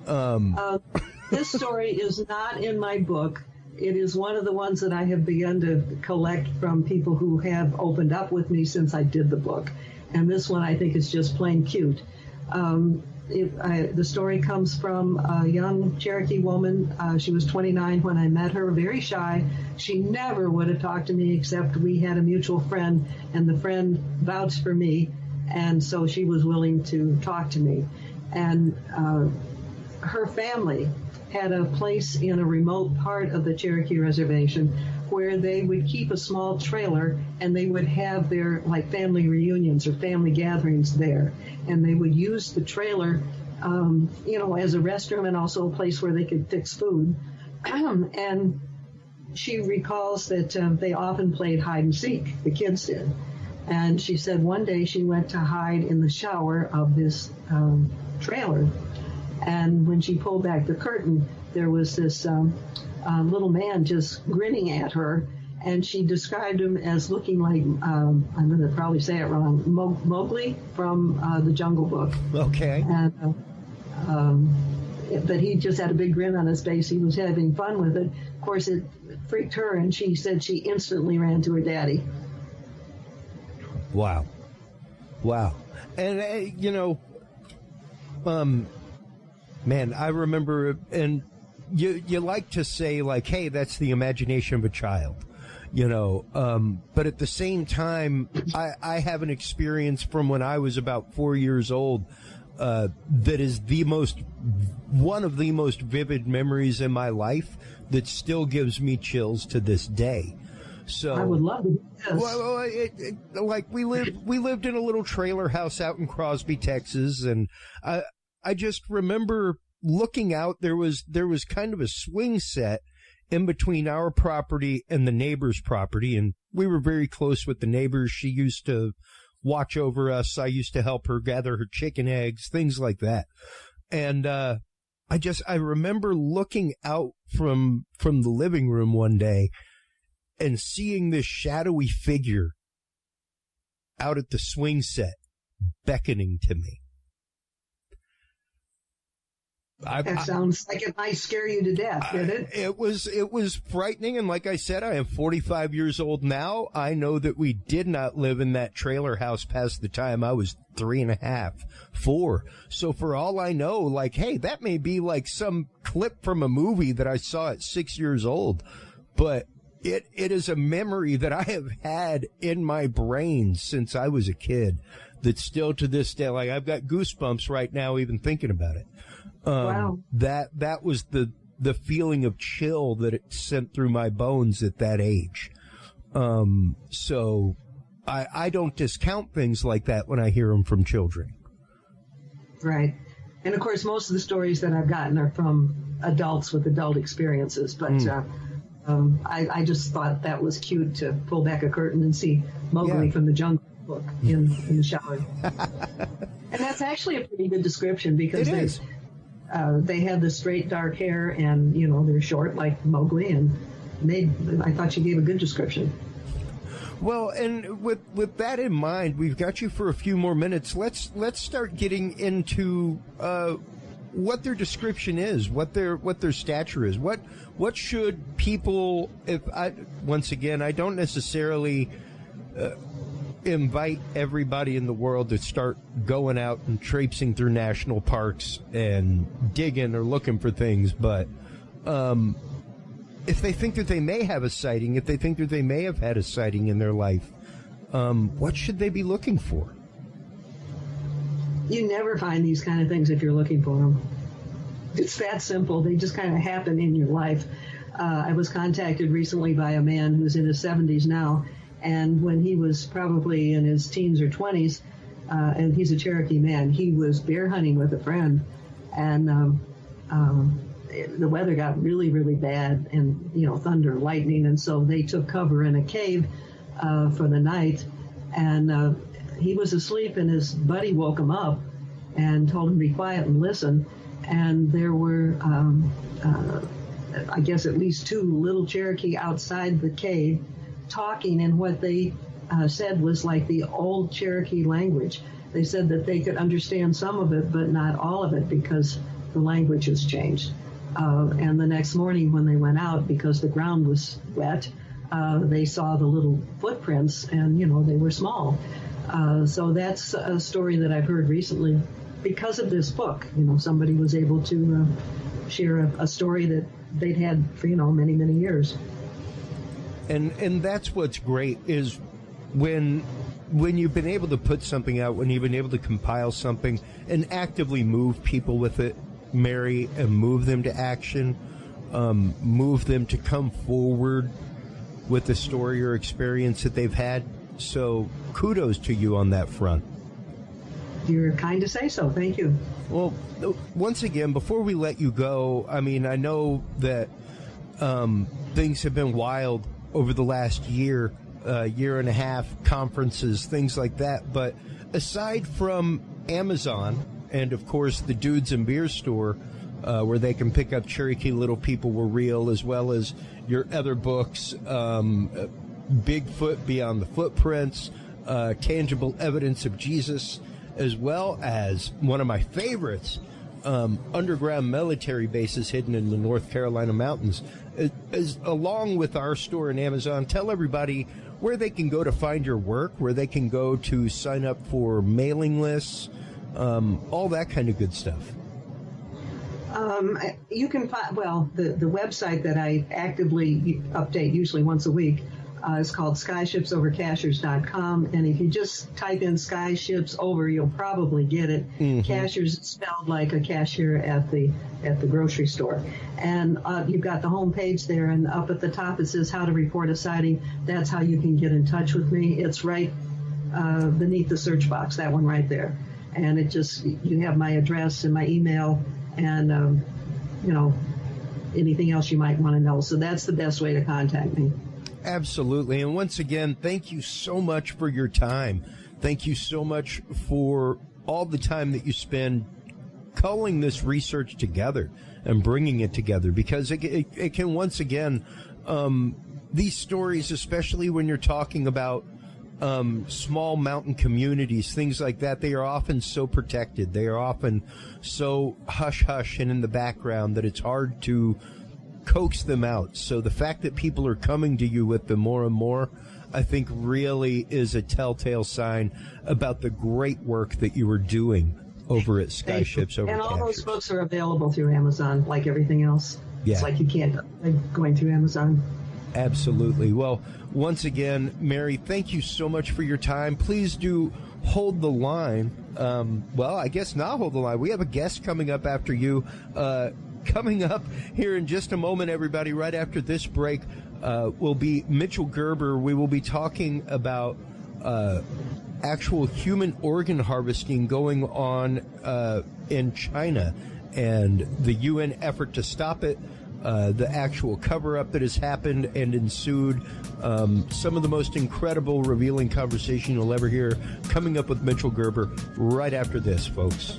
This story is not in my book. It is one of the ones that I have begun to collect from people who have opened up with me since I did the book. And this one I think is just plain cute. The story comes from a young Cherokee woman. She was 29 when I met her, very shy. She never would have talked to me except we had a mutual friend, and the friend vouched for me, and so she was willing to talk to me. And her family had a place in a remote part of the Cherokee reservation where they would keep a small trailer, and they would have their family reunions or family gatherings there. And they would use the trailer, as a restroom and also a place where they could fix food. And she recalls that they often played hide and seek, the kids did. And she said one day she went to hide in the shower of this trailer. And when she pulled back the curtain, there was this little man just grinning at her. and she described him as looking like, I'm going to probably say it wrong, Mowgli from the Jungle Book. Okay. And but he just had a big grin on his face. He was having fun with it. Of course, it freaked her, and she said she instantly ran to her daddy. Wow. And, man, I remember, and you like to say, like, hey, that's the imagination of a child, but at the same time, I have an experience from when I was about 4 years old that is one of the most vivid memories in my life that still gives me chills to this day. So I would love to do this. Well, like we lived in a little trailer house out in Crosby, Texas, and I just remember looking out. There was kind of a swing set in between our property and the neighbor's property, and we were very close with the neighbors. She used to watch over us. I used to help her gather her chicken eggs, things like that. And I remember looking out from the living room one day and seeing this shadowy figure out at the swing set beckoning to me. That sounds like it might scare you to death, did it? It was frightening, and like I said, I am 45 years old now. I know that we did not live in that trailer house past the time I was 3.5, 4. So for all I know, like, hey, that may be like some clip from a movie that I saw at 6 years old, but it is a memory that I have had in my brain since I was a kid that still to this day, like, I've got goosebumps right now even thinking about it. Wow. That was the feeling of chill that it sent through my bones at that age. So I don't discount things like that when I hear them from children. Right. And of course, most of the stories that I've gotten are from adults with adult experiences, but I just thought that was cute to pull back a curtain and see Mowgli from the Jungle Book in the shower. And that's actually a pretty good description because they had the straight dark hair and, they're short like Mowgli, and I thought you gave a good description. Well, and with that in mind, we've got you for a few more minutes. Let's start getting into what their description is, what their stature is. What should people, once again, I don't necessarily invite everybody in the world to start going out and traipsing through national parks and digging or looking for things, but if they think that they may have a sighting, if they think that they may have had a sighting in their life, what should they be looking for? You never find these kind of things if you're looking for them. It's that simple. They just kind of happen in your life. I was contacted recently by a man who's in his 70s now, and when he was probably in his teens or 20s, and he's a Cherokee man, he was bear hunting with a friend, and the weather got really, really bad, and thunder, lightning, and so they took cover in a cave for the night, and he was asleep, and his buddy woke him up and told him to be quiet and listen, and there were I guess at least 2 little Cherokee outside the cave talking in what they said was like the old Cherokee language. They said that they could understand some of it, but not all of it because the language has changed. And the next morning when they went out, because the ground was wet, they saw the little footprints, and, they were small. So that's a story that I've heard recently because of this book. Somebody was able to share a story that they'd had for, many, many years. And that's what's great is when you've been able to put something out, when you've been able to compile something and actively move people with it, Mary, and move them to action, move them to come forward with the story or experience that they've had. So kudos to you on that front. You're kind to say so. Thank you. Well, once again, before we let you go, I mean, I know that things have been wild over the last year and a half, conferences, things like that. But aside from Amazon and, of course, the Dudes and Beer store, where they can pick up Cherokee Little People Were Real, as well as your other books, Bigfoot Beyond the Footprints, Tangible Evidence of Jesus, as well as one of my favorites, Underground Military Bases Hidden in the North Carolina Mountains, along with our store in Amazon. Tell everybody where they can go to find your work, where they can go to sign up for mailing lists, all that kind of good stuff. You can find, the website that I actively update usually once a week is called skyshipsovercashers.com, and if you just type in Skyships Over, you'll probably get it. Mm-hmm. Cashers spelled like a cashier at the grocery store. And you've got the home page there, and up at the top it says how to report a sighting. That's how you can get in touch with me. It's right beneath the search box, that one right there. And it just, you have my address and my email and, anything else you might want to know. So that's the best way to contact me. Absolutely. And once again, thank you so much for your time. Thank you so much for all the time that you spend culling this research together and bringing it together, because it can, once again, these stories, especially when you're talking about small mountain communities, things like that, they are often so protected. They are often so hush-hush and in the background that it's hard to coax them out. So the fact that people are coming to you with them more and more, I think really is a telltale sign about the great work that you are doing over at Skyships Over And Captures. all those books are available through Amazon, like everything else. Yeah. It's like you can't going through Amazon. Absolutely. Well, once again, Mary, thank you so much for your time. Please do hold the line. I guess not hold the line. We have a guest coming up after you. Coming up here in just a moment, everybody, right after this break, will be Mitchell Gerber. We will be talking about actual human organ harvesting going on in China and the UN effort to stop it, the actual cover-up that has happened and ensued. Some of the most incredible, revealing conversation you'll ever hear coming up with Mitchell Gerber right after this, folks.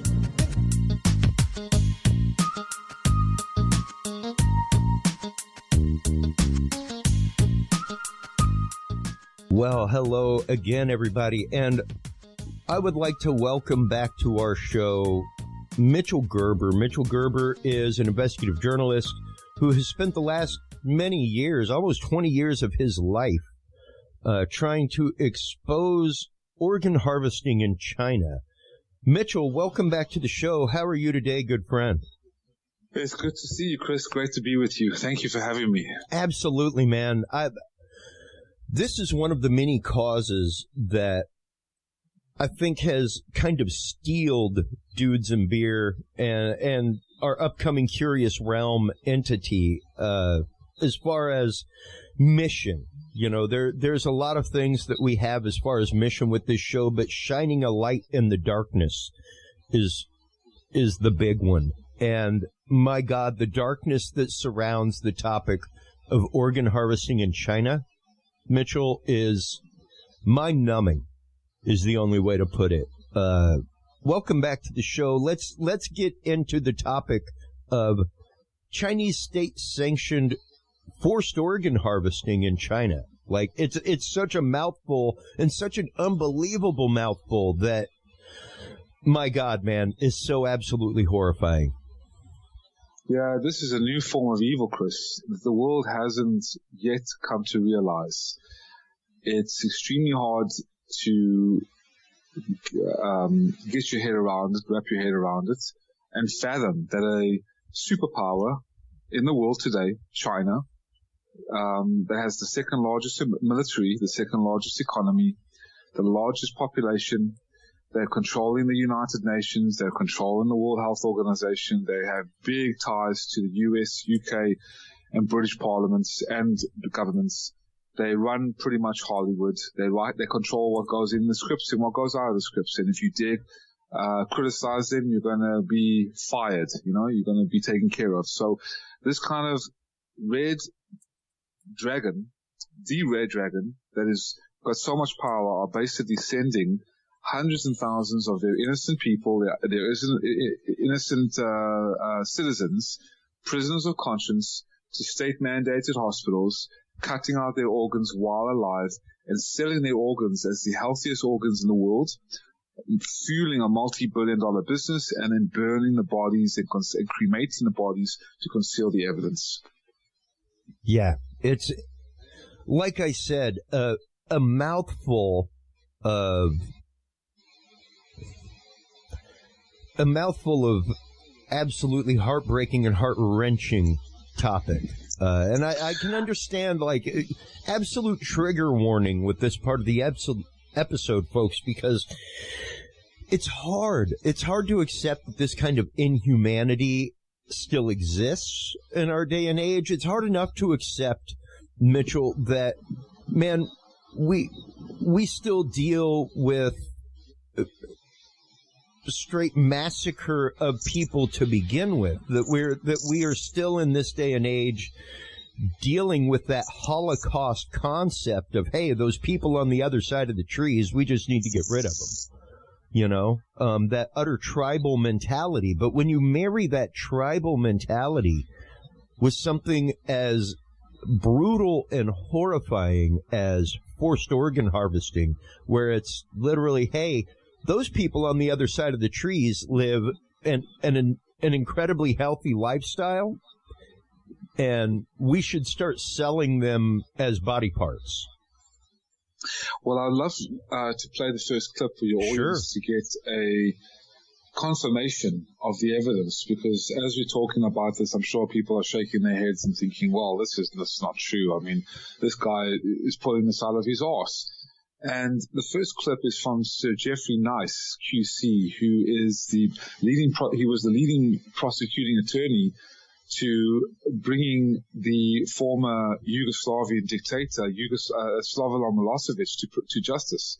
Well, hello again, everybody, and I would like to welcome back to our show Mitchell Gerber. Mitchell Gerber is an investigative journalist who has spent the last many years, almost 20 years of his life, trying to expose organ harvesting in China. Mitchell, welcome back to the show. How are you today, good friend? It's good to see you, Chris. Great to be with you. Thank you for having me. Absolutely, man. This is one of the many causes that I think has kind of steeled Dudes and Beer and our upcoming Curious Realm entity as far as mission. You know, there's a lot of things that we have as far as mission with this show, but shining a light in the darkness is the big one. And my God, the darkness that surrounds the topic of organ harvesting in China, Mitchell, is mind-numbing, is the only way to put it. Welcome back to the show. Let's get into the topic of Chinese state-sanctioned forced organ harvesting in China. Like, it's such a mouthful, and such an unbelievable mouthful, that, my God, man, is so absolutely horrifying. Yeah, this is a new form of evil, Chris, that the world hasn't yet come to realize. It's extremely hard to get your head around it, wrap your head around it, and fathom that a superpower in the world today, China, that has the second largest military, the second largest economy, the largest population. They're controlling the United Nations. They're controlling the World Health Organization. They have big ties to the US, UK, and British parliaments and the governments. They run pretty much Hollywood. They control what goes in the scripts and what goes out of the scripts. And if you did criticize them, you're going to be fired. You know, you're going to be taken care of. So this kind of red dragon, the red dragon that has got so much power, are basically sending hundreds and thousands of their innocent people, their innocent citizens, prisoners of conscience, to state-mandated hospitals, cutting out their organs while alive and selling their organs as the healthiest organs in the world, fueling a multi-billion-dollar business, and then burning the bodies and cremating the bodies to conceal the evidence. Yeah, it's, like I said, a mouthful of absolutely heartbreaking and heart-wrenching topic. And I can understand, like, absolute trigger warning with this part of the episode, folks, because it's hard. It's hard to accept that this kind of inhumanity still exists in our day and age. It's hard enough to accept, Mitchell, that, man, we still deal with straight massacre of people to begin with, that we are still in this day and age dealing with that Holocaust concept of, hey, those people on the other side of the trees, we just need to get rid of them. You know, that utter tribal mentality. But when you marry that tribal mentality with something as brutal and horrifying as forced organ harvesting, where it's literally, hey, those people on the other side of the trees live an incredibly healthy lifestyle, and we should start selling them as body parts. Well, I'd love to play the first clip for your audience to get a confirmation of the evidence, because as we're talking about this, I'm sure people are shaking their heads and thinking, well, this is not true. I mean, this guy is pulling this out of his arse. And the first clip is from Sir Geoffrey Nice, QC, who is the leading prosecuting attorney to bringing the former Yugoslavian dictator, Slobodan Milosevic, to justice.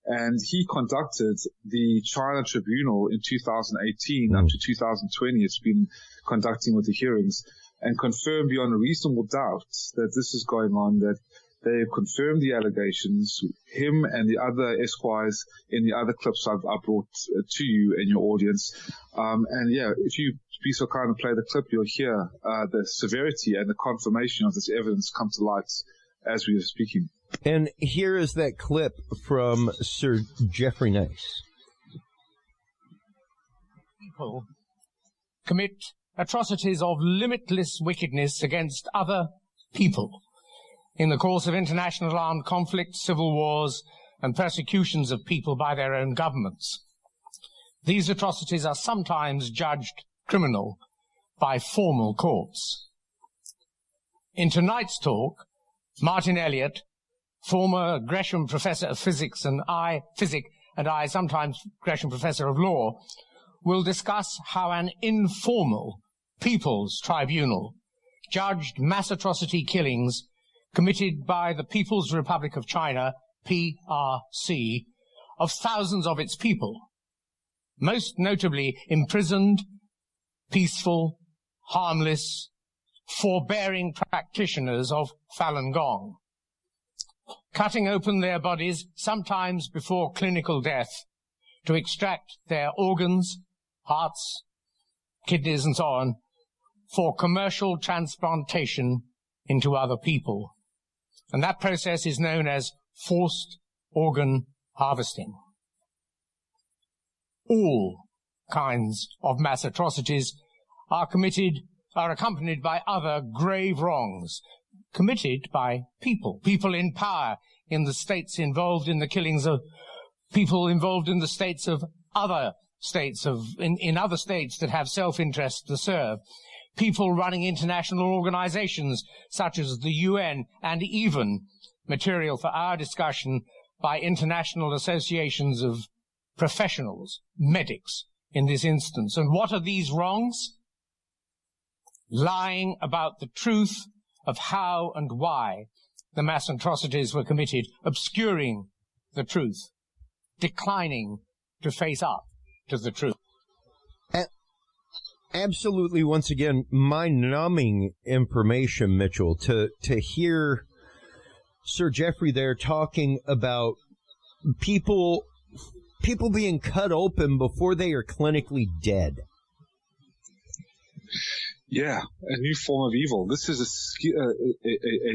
And he conducted the China Tribunal in 2018 up to 2020. It's been conducting with the hearings, and confirmed beyond a reasonable doubt that this is going on, that they have confirmed the allegations, him and the other esquires in the other clips I've brought to you and your audience. And yeah, if you be so kind of play the clip, you'll hear the severity and the confirmation of this evidence come to light as we are speaking. And here is that clip from Sir Geoffrey Nice. People commit atrocities of limitless wickedness against other people in the course of international armed conflicts, civil wars, and persecutions of people by their own governments. These atrocities are sometimes judged criminal by formal courts. In tonight's talk, Martin Elliott, former Gresham Professor of Physics and I, sometimes Gresham Professor of Law, will discuss how an informal People's Tribunal judged mass atrocity killings committed by the People's Republic of China, PRC, of thousands of its people, most notably imprisoned, peaceful, harmless, forbearing practitioners of Falun Gong, cutting open their bodies, sometimes before clinical death, to extract their organs, hearts, kidneys, and so on, for commercial transplantation into other people. And that process is known as forced organ harvesting. All kinds of mass atrocities are accompanied by other grave wrongs committed by people in power in the states involved in the killings of people involved in the states of other states in other states that have self-interest to serve, people running international organizations such as the UN, and even material for our discussion by international associations of professionals, medics in this instance. And what are these wrongs? Lying about the truth of how and why the mass atrocities were committed, obscuring the truth, declining to face up to the truth. Absolutely, once again, mind-numbing information, Mitchell, to hear Sir Geoffrey there talking about people people being cut open before they are clinically dead. Yeah, a new form of evil. This is a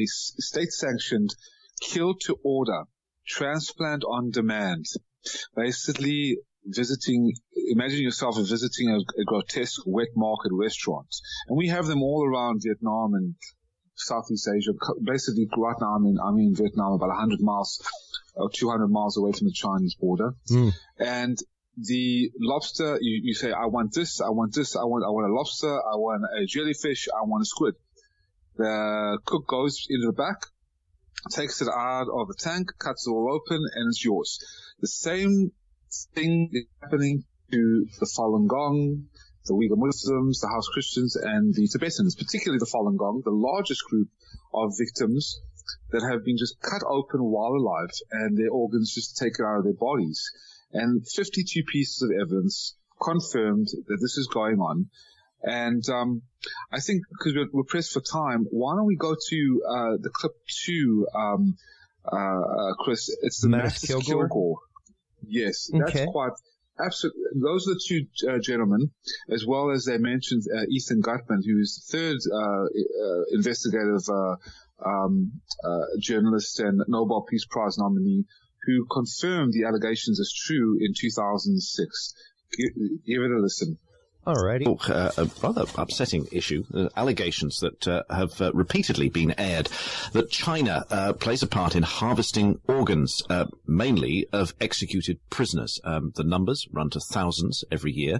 state-sanctioned kill to order, transplant on demand. Basically, imagine yourself visiting a grotesque wet market restaurant. And we have them all around Vietnam and Southeast Asia. Basically, right now I'm in Vietnam, about 100 miles or 200 miles away from the Chinese border. And the lobster, you say, I want this, I want a lobster, I want a jellyfish, I want a squid. The cook goes into the back, takes it out of the tank, cuts it all open, and it's yours. The same thing is happening to the Falun Gong, the Uyghur Muslims, the House Christians, and the Tibetans, particularly the Falun Gong, the largest group of victims that have been just cut open while alive and their organs just taken out of their bodies. And 52 pieces of evidence confirmed that this is going on. And I think because we're pressed for time, why don't we go to the clip 2, Chris? It's the Mass Kilgore. Yes, that's quite absolutely. Those are the two gentlemen, as well as they mentioned Ethan Gutmann, who is the third investigative journalist and Nobel Peace Prize nominee, who confirmed the allegations as true in 2006. Give it a listen. Alrighty. A rather upsetting issue, allegations that have repeatedly been aired that China plays a part in harvesting organs, mainly of executed prisoners. The numbers run to thousands every year.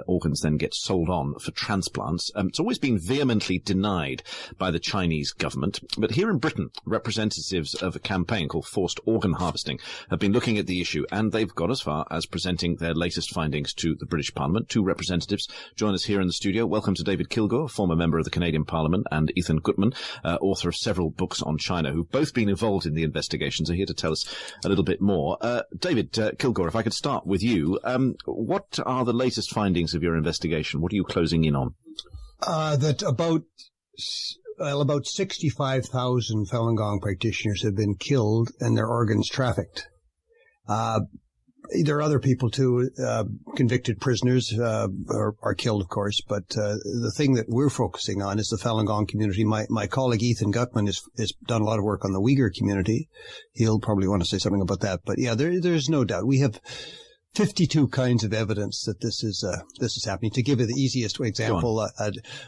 Organs then get sold on for transplants. It's always been vehemently denied by the Chinese government. But here in Britain, representatives of a campaign called Forced Organ Harvesting have been looking at the issue, and they've got as far as presenting their latest findings to the British Parliament. Two representatives join us here in the studio. Welcome to David Kilgore, former member of the Canadian Parliament, and Ethan Gutmann, author of several books on China, who've both been involved in the investigations, are here to tell us a little bit more. David Kilgore, if I could start with you, what are the latest findings of your investigation? What are you closing in on? That about 65,000 Falun Gong practitioners have been killed and their organs trafficked. There are other people too, convicted prisoners are killed, of course. But the thing that we're focusing on is the Falun Gong community. My colleague Ethan Gutmann has done a lot of work on the Uyghur community. He'll probably want to say something about that. But yeah, there's no doubt we have 52 kinds of evidence that this is happening. To give you the easiest example,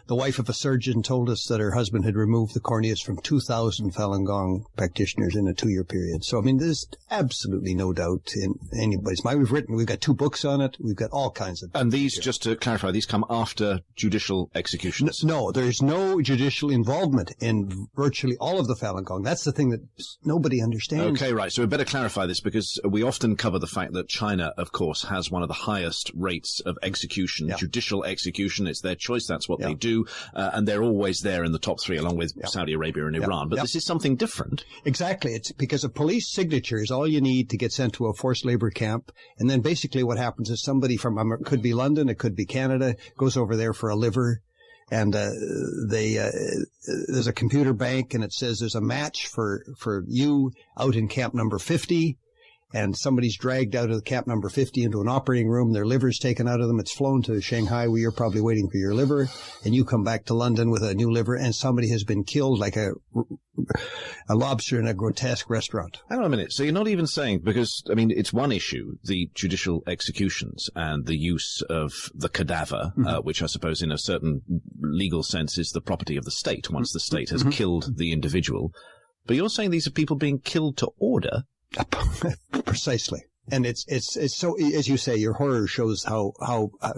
the wife of a surgeon told us that her husband had removed the corneas from 2,000 Falun Gong practitioners in a 2-year period. So, I mean, there's absolutely no doubt in anybody's mind. We've got 2 books on it. We've got all kinds of. And these, just to clarify, these come after judicial executions? No, there's no judicial involvement in virtually all of the Falun Gong. That's the thing that nobody understands. Okay, right. So we better clarify this, because we often cover the fact that China, of course, has one of the highest rates of execution, judicial execution. It's their choice. That's what they do. And they're always there in the top 3, along with Saudi Arabia and Iran. But this is something different. Exactly. It's because a police signature is all you need to get sent to a forced labor camp. And then basically what happens is somebody from, it could be London, it could be Canada, goes over there for a liver. And there's a computer bank, and it says there's a match for you out in camp number 50. And somebody's dragged out of the camp number 50 into an operating room. Their liver's taken out of them. It's flown to Shanghai, where you're probably waiting for your liver. And you come back to London with a new liver, and somebody has been killed like a lobster in a grotesque restaurant. Hang on a minute. So you're not even saying, because, I mean, it's one issue, the judicial executions and the use of the cadaver, which I suppose in a certain legal sense is the property of the state once the state has killed the individual. But you're saying these are people being killed to order? Precisely. And it's so, as you say, your horror shows how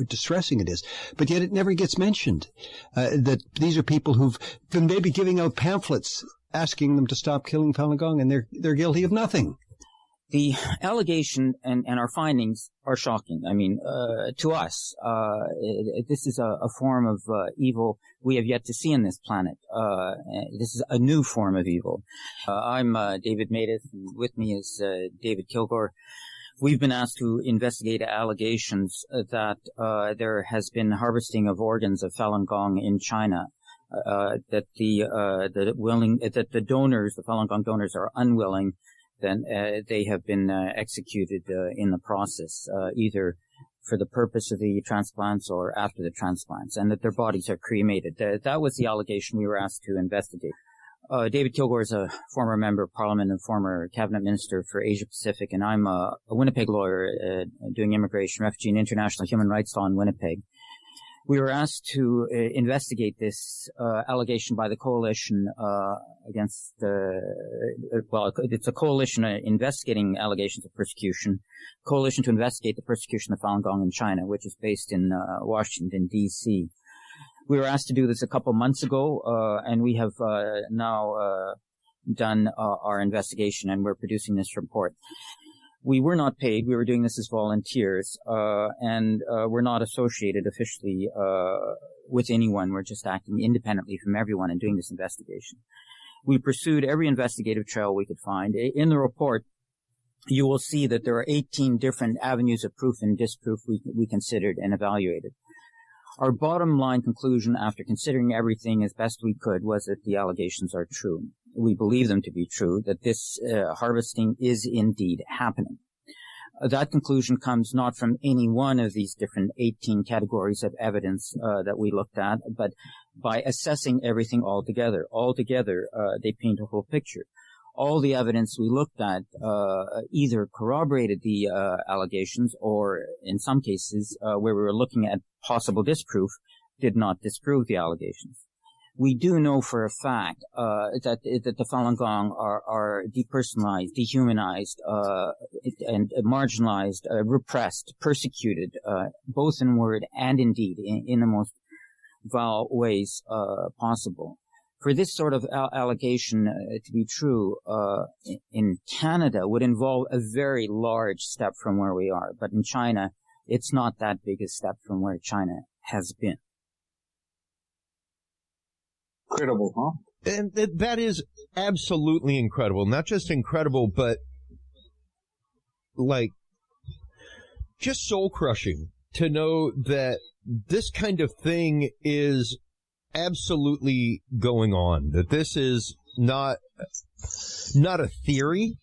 distressing it is. But yet it never gets mentioned, that these are people who've been maybe giving out pamphlets asking them to stop killing Falun Gong, and they're guilty of nothing. The allegation and our findings are shocking. I mean, to us, this is a form of evil we have yet to see on this planet. This is a new form of evil. I'm David Maideth, and with me is David Kilgore. We've been asked to investigate allegations that there has been harvesting of organs of Falun Gong in China. That the donors, the Falun Gong donors, are unwilling then they have been executed in the process, either for the purpose of the transplants or after the transplants, and that their bodies are cremated. That was the allegation we were asked to investigate. David Kilgore is a former member of Parliament and former cabinet minister for Asia Pacific, and I'm a Winnipeg lawyer doing immigration, refugee, and international human rights law in Winnipeg. We were asked to investigate this allegation by the coalition against it's a coalition investigating allegations of persecution, coalition to investigate the persecution of Falun Gong in China, which is based in Washington, D.C. We were asked to do this a couple months ago, and we have now done our investigation, and we're producing this report. We were not paid. We were doing this as volunteers, and we're not associated officially with anyone. We're just acting independently from everyone and doing this investigation. We pursued every investigative trail we could find. In the report, you will see that there are 18 different avenues of proof and disproof we considered and evaluated. Our bottom line conclusion, after considering everything as best we could, was that the allegations are true. We believe them to be true, that this harvesting is indeed happening. That conclusion comes not from any one of these different 18 categories of evidence that we looked at, but by assessing everything all together. Altogether, they paint a whole picture. All the evidence we looked at either corroborated the allegations or, in some cases, where we were looking at possible disproof, did not disprove the allegations. We do know for a fact that the Falun Gong are depersonalized, dehumanized, and marginalized, repressed, persecuted, both in word and in deed, in the most vile ways possible. For this sort of allegation to be true in Canada would involve a very large step from where we are. But in China, it's not that big a step from where China has been. Incredible, huh? And that is absolutely incredible. Not just incredible, but like just soul crushing to know that this kind of thing is absolutely going on, that this is not a theory.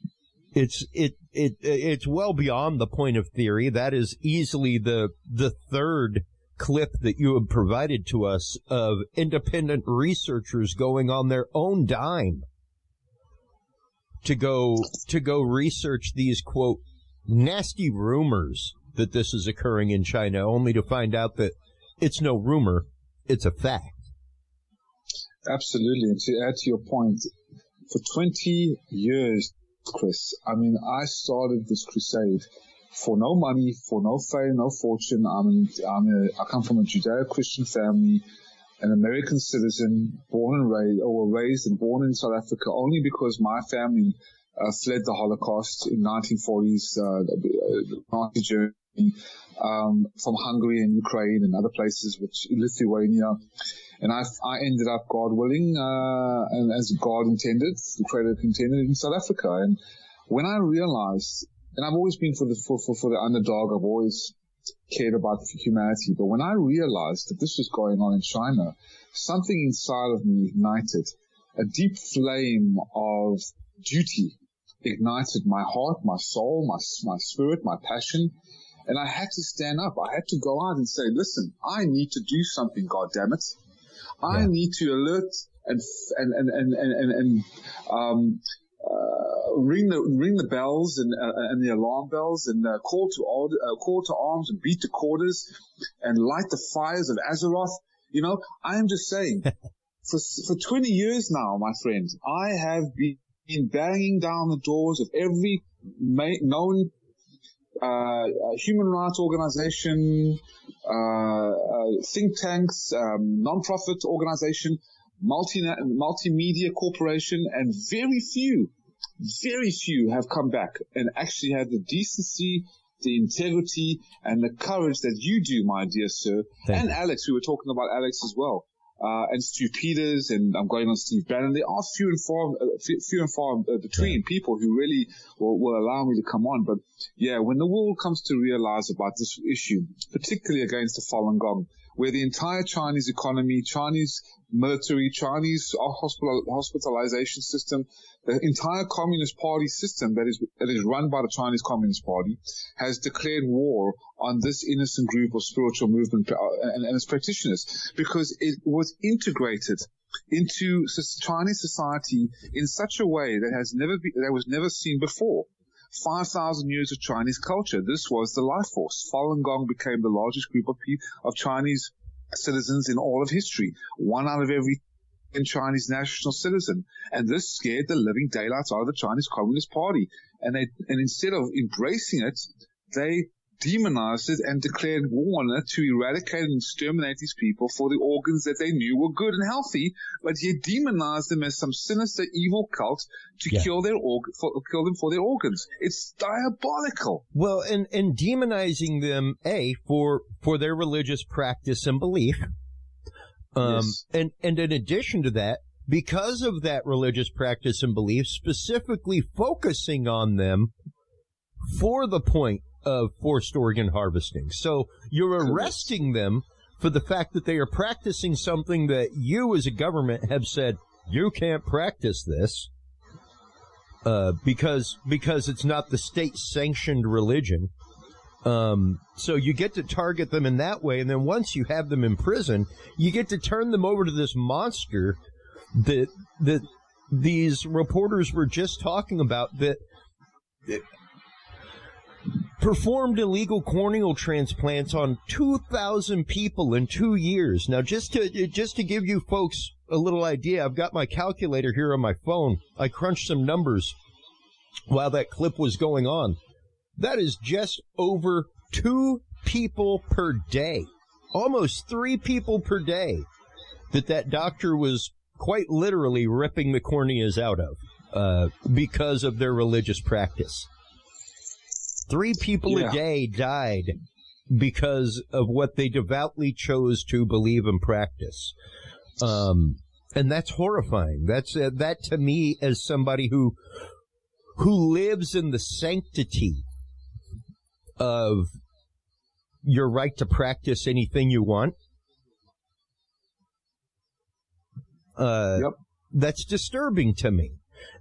It's well beyond the point of theory. That is easily the third clip that you have provided to us of independent researchers going on their own dime to go research these, quote, nasty rumors that this is occurring in China, only to find out that it's no rumor, it's a fact. Absolutely. And to add to your point, for 20 years, Chris, I mean, I started this crusade for no money, for no fame, no fortune. I come from a Judeo-Christian family, an American citizen, raised and born in South Africa, only because my family fled the Holocaust in 1940s, Nazi Germany, from Hungary and Ukraine and other places, which Lithuania. And I ended up, God willing, and as God intended, the Creator intended, in South Africa. And when I realized, and I've always been for the underdog, I've always cared about humanity, but when I realized that this was going on in China, something inside of me ignited. A deep flame of duty ignited my heart, my soul, my spirit, my passion. And I had to stand up. I had to go out and say, listen, I need to do something, goddammit. I need to alert and ring the bells and the alarm bells and call to arms and beat the quarters and light the fires of Azeroth. You know, I am just saying, for 20 years now, my friend, I have been banging down the doors of every known human rights organization, think tanks, non-profit organization, multimedia corporation, and very few have come back and actually had the decency, the integrity, and the courage that you do, my dear sir. And Alex, we were talking about Alex as well. And Stu Peters, and I'm going on Steve Bannon. There are few and far between people who really will allow me to come on. But yeah, when the world comes to realize about this issue, particularly against the Falun Gong, where the entire Chinese economy, Chinese military, Chinese hospitalization system, the entire Communist Party system that is run by the Chinese Communist Party has declared war on this innocent group of spiritual movement and its practitioners, because it was integrated into Chinese society in such a way that was never seen before. 5,000 years of Chinese culture. This was the life force. Falun Gong became the largest group of Chinese citizens in all of history. 1 out of every 10 Chinese national citizen. And this scared the living daylights out of the Chinese Communist Party. And instead of embracing it, they demonized it and declared war on it to eradicate and exterminate these people for the organs that they knew were good and healthy, but yet demonized them as some sinister, evil cult to kill them for their organs. It's diabolical. Well, and demonizing them, for their religious practice and belief. Yes. And in addition to that, because of that religious practice and belief, specifically focusing on them for the point of forced organ harvesting. So you're arresting them for the fact that they are practicing something that you as a government have said, you can't practice this, because it's not the state-sanctioned religion. So you get to target them in that way, and then once you have them in prison, you get to turn them over to this monster that these reporters were just talking about, that performed illegal corneal transplants on 2,000 people in 2 years. Now, just to give you folks a little idea, I've got my calculator here on my phone. I crunched some numbers while that clip was going on. That is just over 2 people per day, almost 3 people per day that doctor was quite literally ripping the corneas out of because of their religious practice. 3 people a day died because of what they devoutly chose to believe and practice. And that's horrifying. That to me, as somebody who lives in the sanctity of your right to practice anything you want, that's disturbing to me.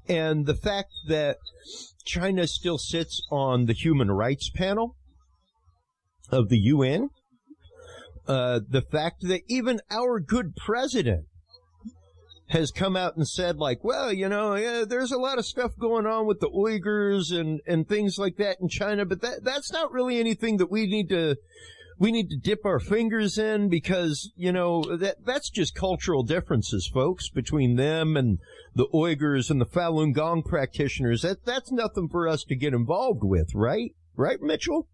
And the fact that China still sits on the human rights panel of the UN, the fact that even our good president has come out and said, like, well, there's a lot of stuff going on with the Uyghurs and things like that in China, but that's not really anything that we need to dip our fingers in, because, that's just cultural differences, folks, between them and the Uyghurs and the Falun Gong practitioners. That's nothing for us to get involved with, right? Right, Mitchell?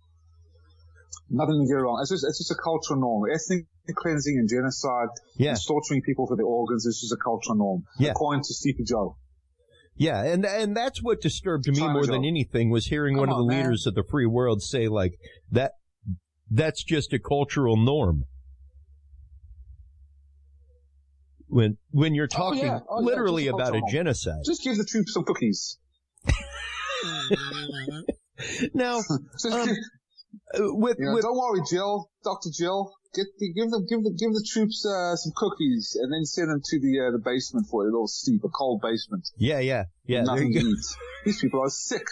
Nothing to get wrong. It's just a cultural norm. Ethnic cleansing and genocide and slaughtering people for their organs is just a cultural norm, according to Sleepy Joe. Yeah, and that's what disturbed me more than anything, was hearing one of the leaders of the free world say, like, that's just a cultural norm. When you're talking literally about a genocide. Just give the troops some cookies. Now, don't worry, Jill, Dr. Jill. Give the troops some cookies, and then send them to the basement for a little sleep, a cold basement. Yeah. Nothing to eat. These people are sick.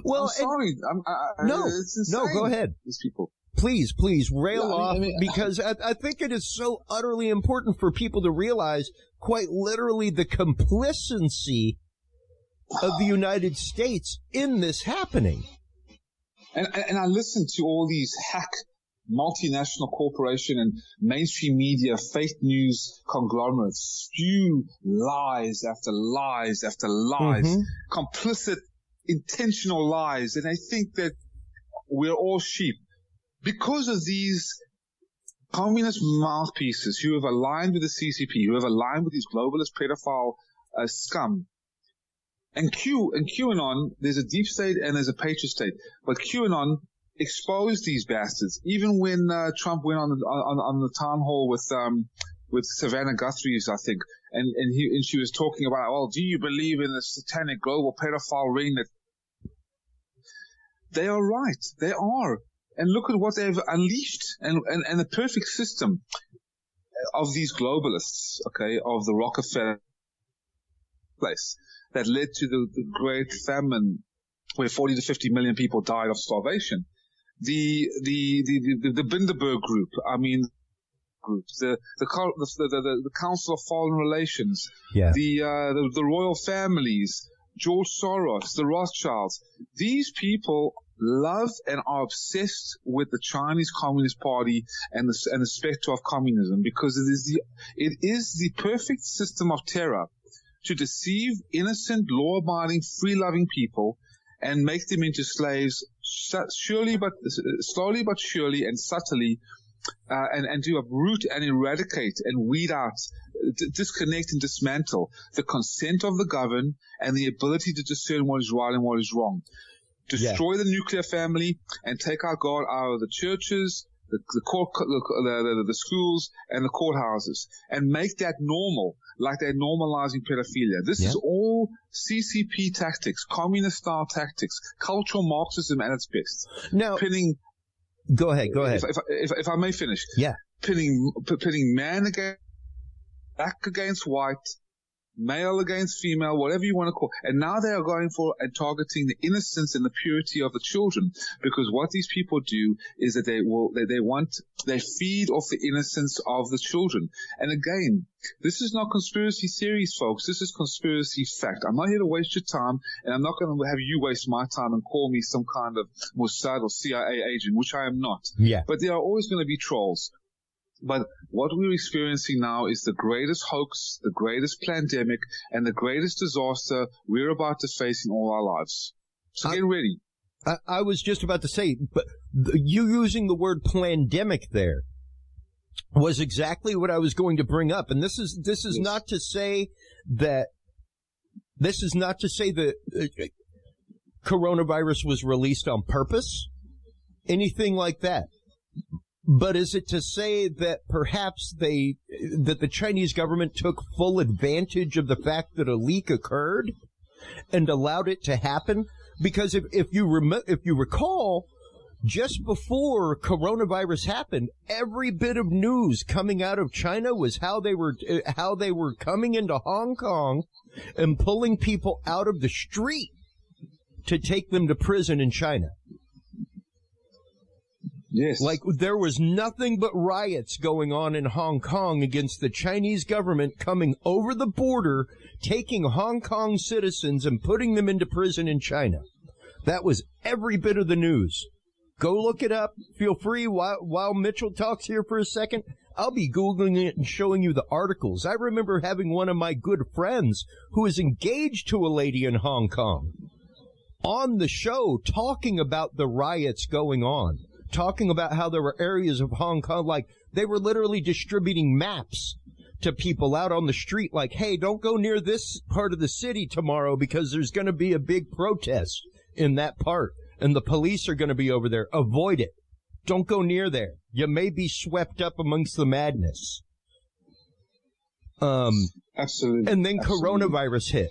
Well, I'm sorry. It's insane. No, go ahead. These people. Please, rail off, because I think it is so utterly important for people to realize, quite literally, the complacency of the United States in this happening. And I listen to all these hack multinational corporation and mainstream media, fake news conglomerates spew lies after lies after lies, complicit, intentional lies. And I think that we're all sheep because of these communist mouthpieces who have aligned with the CCP, who have aligned with these globalist pedophile scum. And QAnon, there's a deep state and there's a patriot state. But QAnon exposed these bastards. Even when Trump went on the town hall with Savannah Guthrie's, I think, and she was talking about, well, do you believe in the satanic global pedophile ring? That they are right. They are. And look at what they've unleashed and the perfect system of these globalists, okay, of the Rockefeller place that led to the great famine where 40 to 50 million people died of starvation. The Bilderberg group, the Council of Foreign Relations, the royal families, George Soros, the Rothschilds. These people love and are obsessed with the Chinese Communist Party and the specter of communism, because it is the perfect system of terror to deceive innocent, law-abiding, free-loving people and make them into slaves slowly but surely and subtly, and to uproot and eradicate and weed out, disconnect and dismantle the consent of the governed and the ability to discern what is right and what is wrong. Destroy the nuclear family and take our God out of the churches, the schools and the courthouses, and make that normal, like they're normalizing pedophilia. This is all CCP tactics, communist style tactics, cultural Marxism at its best. Now, go ahead. If I may finish. Yeah. Pitting man against black against white, male against female, whatever you want to call it. And now they are going for and targeting the innocence and the purity of the children, because what these people do is that they feed off the innocence of the children. And again, this is not conspiracy theories, folks. This is conspiracy fact. I'm not here to waste your time, and I'm not going to have you waste my time and call me some kind of Mossad or CIA agent, which I am not. Yeah. But there are always going to be trolls. But what we're experiencing now is the greatest hoax, the greatest pandemic, and the greatest disaster we're about to face in all our lives. So get ready. I was just about to say, but you using the word pandemic there was exactly what I was going to bring up. And this is not to say that coronavirus was released on purpose, anything like that. But is it to say that perhaps that the Chinese government took full advantage of the fact that a leak occurred and allowed it to happen? Because if you recall, just before coronavirus happened, every bit of news coming out of China was how they were coming into Hong Kong and pulling people out of the street to take them to prison in China. Yes. Like, there was nothing but riots going on in Hong Kong against the Chinese government coming over the border, taking Hong Kong citizens and putting them into prison in China. That was every bit of the news. Go look it up. Feel free while Mitchell talks here for a second. I'll be Googling it and showing you the articles. I remember having one of my good friends who is engaged to a lady in Hong Kong on the show talking about the riots going on. Talking about how there were areas of Hong Kong, like they were literally distributing maps to people out on the street, like, hey, don't go near this part of the city tomorrow because there's going to be a big protest in that part, and the police are going to be over there. Avoid it. Don't go near there. You may be swept up amongst the madness. Absolutely. And then coronavirus hit.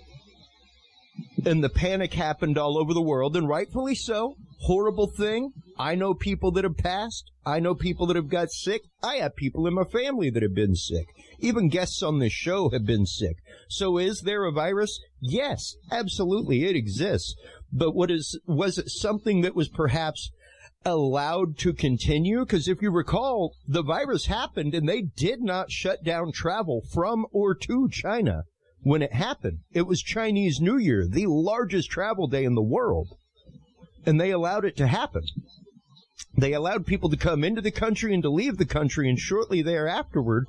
And the panic happened all over the world, and rightfully so. Horrible thing. I know people that have passed. I know people that have got sick. I have people in my family that have been sick. Even guests on this show have been sick. So is there a virus? Yes, absolutely, it exists. But was it something that was perhaps allowed to continue? Because if you recall, the virus happened and they did not shut down travel from or to China when it happened. It was Chinese New Year, the largest travel day in the world. And they allowed it to happen. They allowed people to come into the country and to leave the country, and shortly thereafterward,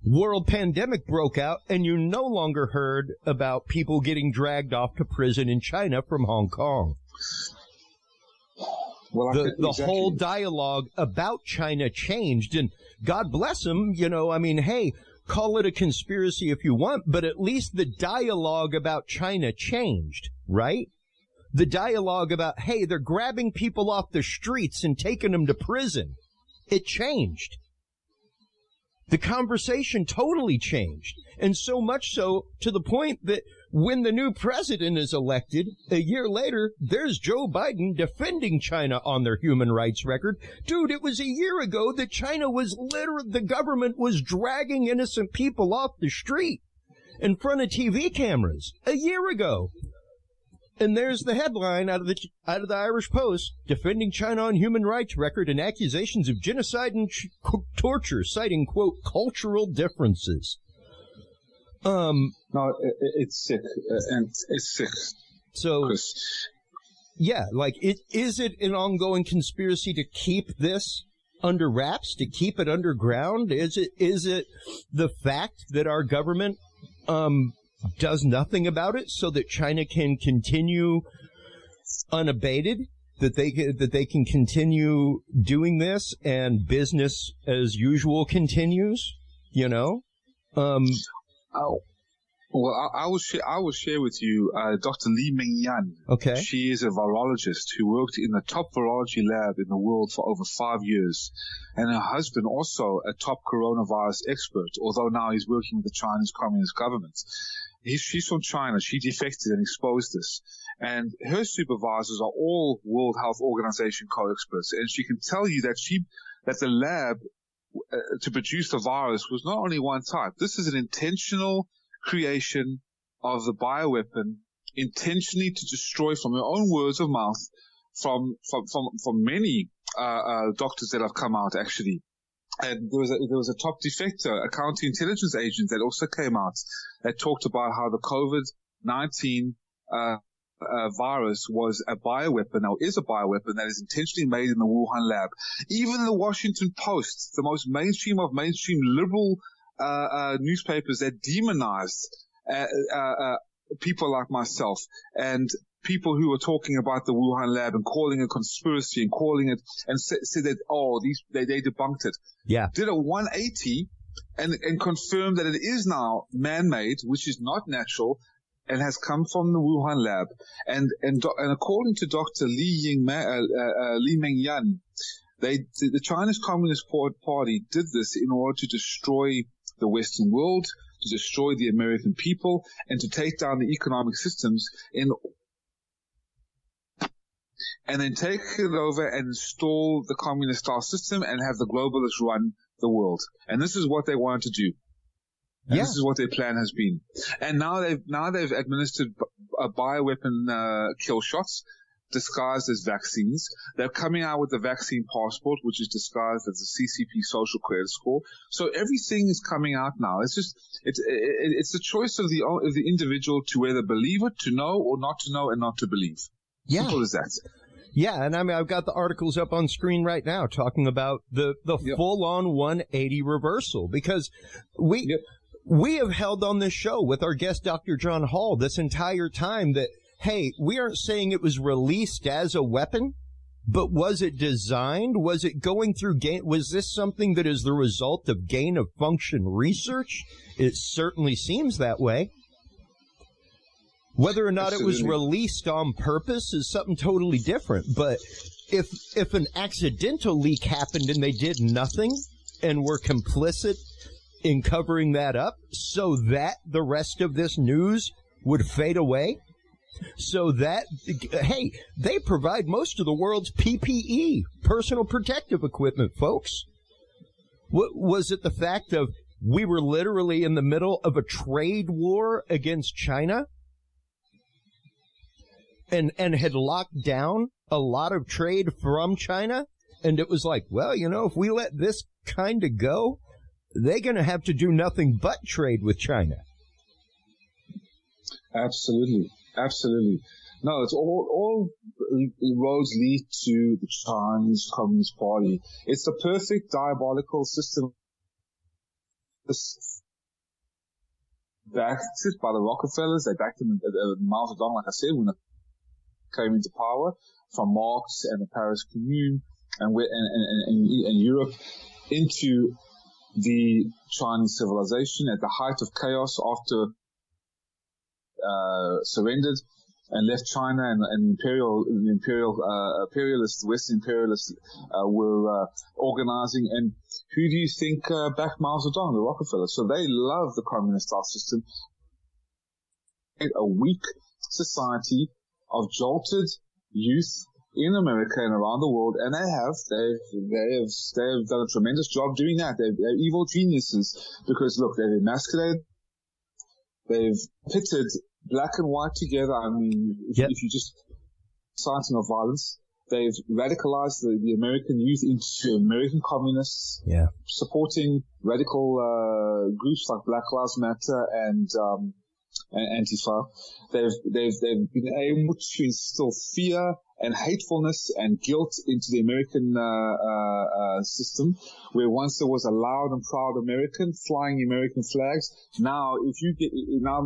world pandemic broke out, and you no longer heard about people getting dragged off to prison in China from Hong Kong. Well, the whole dialogue about China changed, and God bless them, hey, call it a conspiracy if you want, but at least the dialogue about China changed, right? The dialogue about, hey, they're grabbing people off the streets and taking them to prison. It changed. The conversation totally changed. And so much so to the point that when the new president is elected, a year later, there's Joe Biden defending China on their human rights record. Dude, it was a year ago that China was the government was dragging innocent people off the street in front of TV cameras. A year ago. And there's the headline out of the Irish Post, defending China on human rights record and accusations of genocide and torture, citing, quote, cultural differences. No, it's sick, and it's sick. So, yeah, like, is it an ongoing conspiracy to keep this under wraps, to keep it underground? Is it the fact that our government does nothing about it so that China can continue unabated, that they can continue doing this and business as usual continues, you know? Well, I will share with you Dr. Li Mingyan. Okay. She is a virologist who worked in the top virology lab in the world for over 5 years. And her husband also a top coronavirus expert, although now he's working with the Chinese Communist government. She's from China. She defected and exposed this. And her supervisors are all World Health Organization co-experts. And she can tell you that the lab to produce the virus was not only one type. This is an intentional creation of the bioweapon, intentionally to destroy, from her own words of mouth, from many doctors that have come out, actually. And there was a top defector, a counterintelligence agent that also came out that talked about how the COVID-19 virus was a bioweapon, or is a bioweapon that is intentionally made in the Wuhan lab. Even the Washington Post, the most mainstream of mainstream liberal newspapers that demonized people like myself and people who were talking about the Wuhan lab and calling it a conspiracy and calling it and said that, they debunked it. Yeah. Did a 180 and confirmed that it is now man-made, which is not natural, and has come from the Wuhan lab. And according to Dr. Li Mingyan, the Chinese Communist Party did this in order to destroy the Western world, to destroy the American people, and to take down the economic systems and then take it over and install the communist-style system and have the globalists run the world. And this is what they wanted to do. And This is what their plan has been. And now they've administered bioweapon kill shots disguised as vaccines. They're coming out with the vaccine passport, which is disguised as the CCP social credit score. So everything is coming out now. It's the choice of the individual to whether believe it, to know or not to know, and not to believe. Yeah. Simple as that. Yeah, and I mean, I've got the articles up on screen right now talking about the full-on 180 reversal, because we have held on this show with our guest, Dr. John Hall, this entire time that, hey, we aren't saying it was released as a weapon, but was it designed? Was it going through was this something that is the result of gain-of-function research? It certainly seems that way. Whether or not it was released on purpose is something totally different. But if an accidental leak happened and they did nothing and were complicit in covering that up so that the rest of this news would fade away, so that, hey, they provide most of the world's PPE, personal protective equipment, folks. Was it the fact of we were literally in the middle of a trade war against China? And had locked down a lot of trade from China. And it was like, well, if we let this kind of go, they're going to have to do nothing but trade with China. Absolutely. Absolutely. No, it's all roads lead to the Chinese Communist Party. It's the perfect diabolical system. Backed by the Rockefellers. They backed them, Mao Zedong, like I said, when came into power, from Marx and the Paris Commune and Europe into the Chinese civilization at the height of chaos after surrendered and left China and Western imperialists were organizing. And who do you think backed Mao Zedong? The Rockefellers. So they love the communist style system. a weak society of jolted youth in America and around the world, and they've done a tremendous job doing that. They're evil geniuses because, look, they've emasculated, they've pitted black and white together. I mean, if you just inciting of violence, they've radicalized the American youth into American communists, supporting radical groups like Black Lives Matter and Antifa. They've been able to instill fear and hatefulness and guilt into the American system, where once there was a loud and proud American flying American flags, now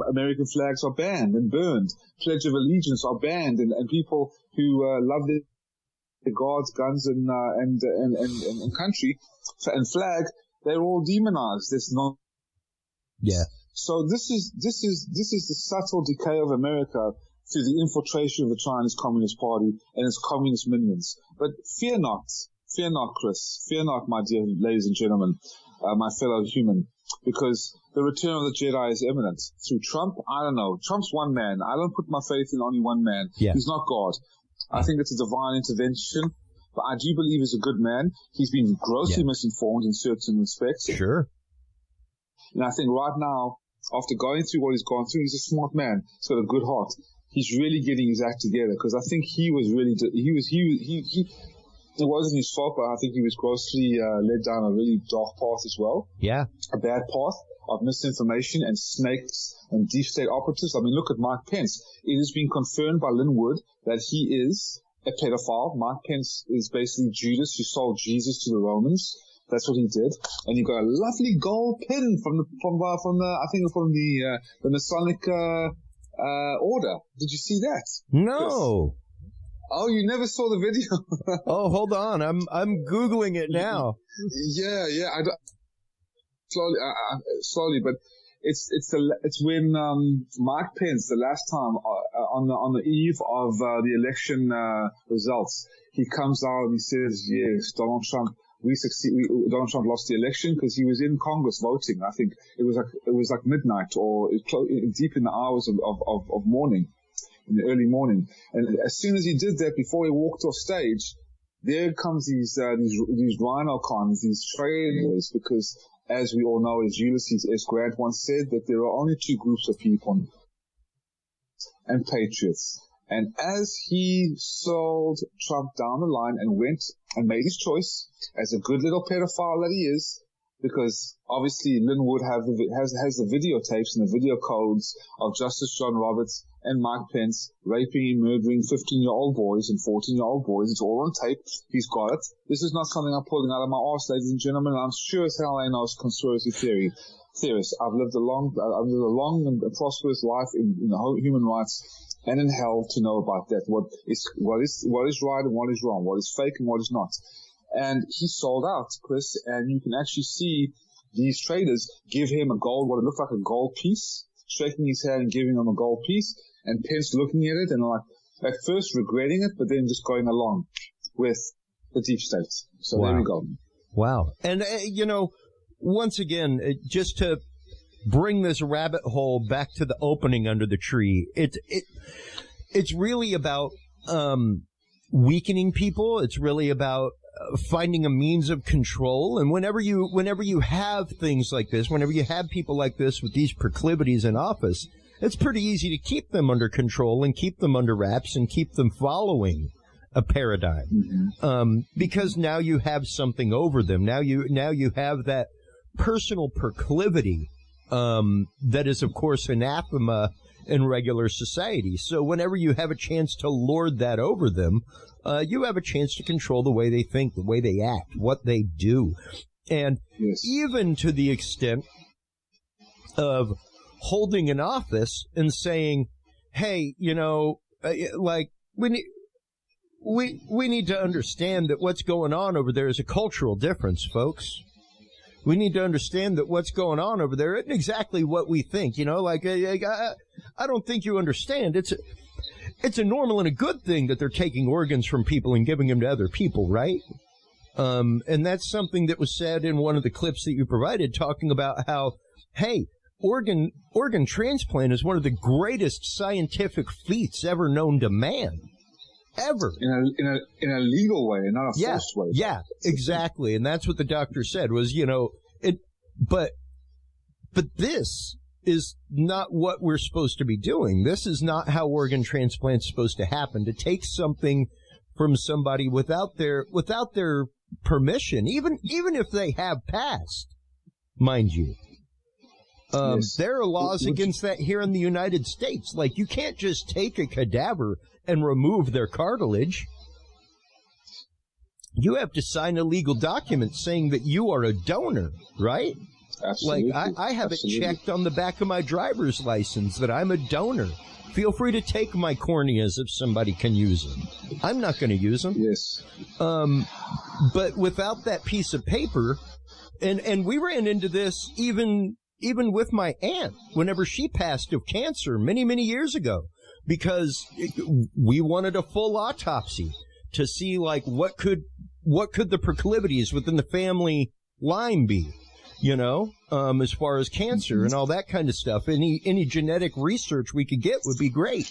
American flags are banned and burned. Pledge of Allegiance are banned, and people who love the gods, guns, and country and flag, they're all demonized. There's not. Yeah. So this is the subtle decay of America through the infiltration of the Chinese Communist Party and its communist minions. But fear not, Chris, fear not, my dear ladies and gentlemen, my fellow human, because the return of the Jedi is imminent. Through Trump, I don't know. Trump's one man. I don't put my faith in only one man. Yeah. He's not God. I think it's a divine intervention, but I do believe he's a good man. He's been grossly misinformed in certain respects. Sure. And I think right now, after going through what he's gone through, he's a smart man. He's got a good heart. He's really getting his act together, because I think he was really, it wasn't his fault, but I think he was grossly led down a really dark path as well. Yeah. A bad path of misinformation and snakes and deep state operatives. I mean, look at Mike Pence. It has been confirmed by Linwood that he is a pedophile. Mike Pence is basically Judas who sold Jesus to the Romans. That's what he did. And you got a lovely gold pin from the Masonic order. Did you see that? No. Oh, you never saw the video? Oh, hold on. I'm Googling it now. Yeah. Slowly, but it's when Mike Pence, the last time on the eve of the election results, he comes out and he says, yes, Donald Trump lost the election because he was in Congress voting. I think it was like midnight or deep in the hours of morning, in the early morning. And as soon as he did that, before he walked off stage, there comes these rhino cons, these traitors, because as we all know, as Ulysses S. Grant once said, that there are only two groups of people, and patriots. And as he sold Trump down the line and went and made his choice as a good little pedophile that he is, because obviously Linwood has the videotapes and the video codes of Justice John Roberts and Mike Pence raping and murdering 15-year-old boys and 14-year-old boys. It's all on tape. He's got it. This is not something I'm pulling out of my arse, ladies and gentlemen. I'm sure as hell I know it's conspiracy theorists. I've lived a long and prosperous life in human rights and in hell to know about that. What is right and what is wrong, what is fake and what is not. And he sold out, Chris, and you can actually see these traders give him what it looked like a gold piece, shaking his hand and giving him a gold piece, and Pence looking at it and like at first regretting it, but then just going along with the deep state. So There we go. Wow. And, once again, just to bring this rabbit hole back to the opening under the tree, it's really about weakening people. It's really about finding a means of control. And whenever you have things like this, whenever you have people like this with these proclivities in office, it's pretty easy to keep them under control and keep them under wraps and keep them following a paradigm. Because now you have something over them. Now you have that personal proclivity that is, of course, anathema in regular society. So whenever you have a chance to lord that over them, you have a chance to control the way they think, the way they act, what they do. And even to the extent of holding an office and saying, hey, like, we need to understand that what's going on over there is a cultural difference, folks. We need to understand that what's going on over there isn't exactly what we think. I don't think you understand. It's a normal and a good thing that they're taking organs from people and giving them to other people, right? And that's something that was said in one of the clips that you provided, talking about how, hey, organ transplant is one of the greatest scientific feats ever known to man. Ever. In a legal way and not a forced way. Yeah, exactly. And that's what the doctor said was, but this is not what we're supposed to be doing. This is not how organ transplant's supposed to happen. To take something from somebody without their permission, even if they have passed, mind you. Yes. There are laws against that here in the United States. Like, you can't just take a cadaver and remove their cartilage. You have to sign a legal document saying that you are a donor, right? Absolutely. Like, I have it checked on the back of my driver's license that I'm a donor. Feel free to take my corneas if somebody can use them. I'm not going to use them. Yes. But without that piece of paper, and we ran into this even with my aunt whenever she passed of cancer many, many years ago, because we wanted a full autopsy to see, like, what could the proclivities within the family line be, as far as cancer and all that kind of stuff. Any genetic research we could get would be great.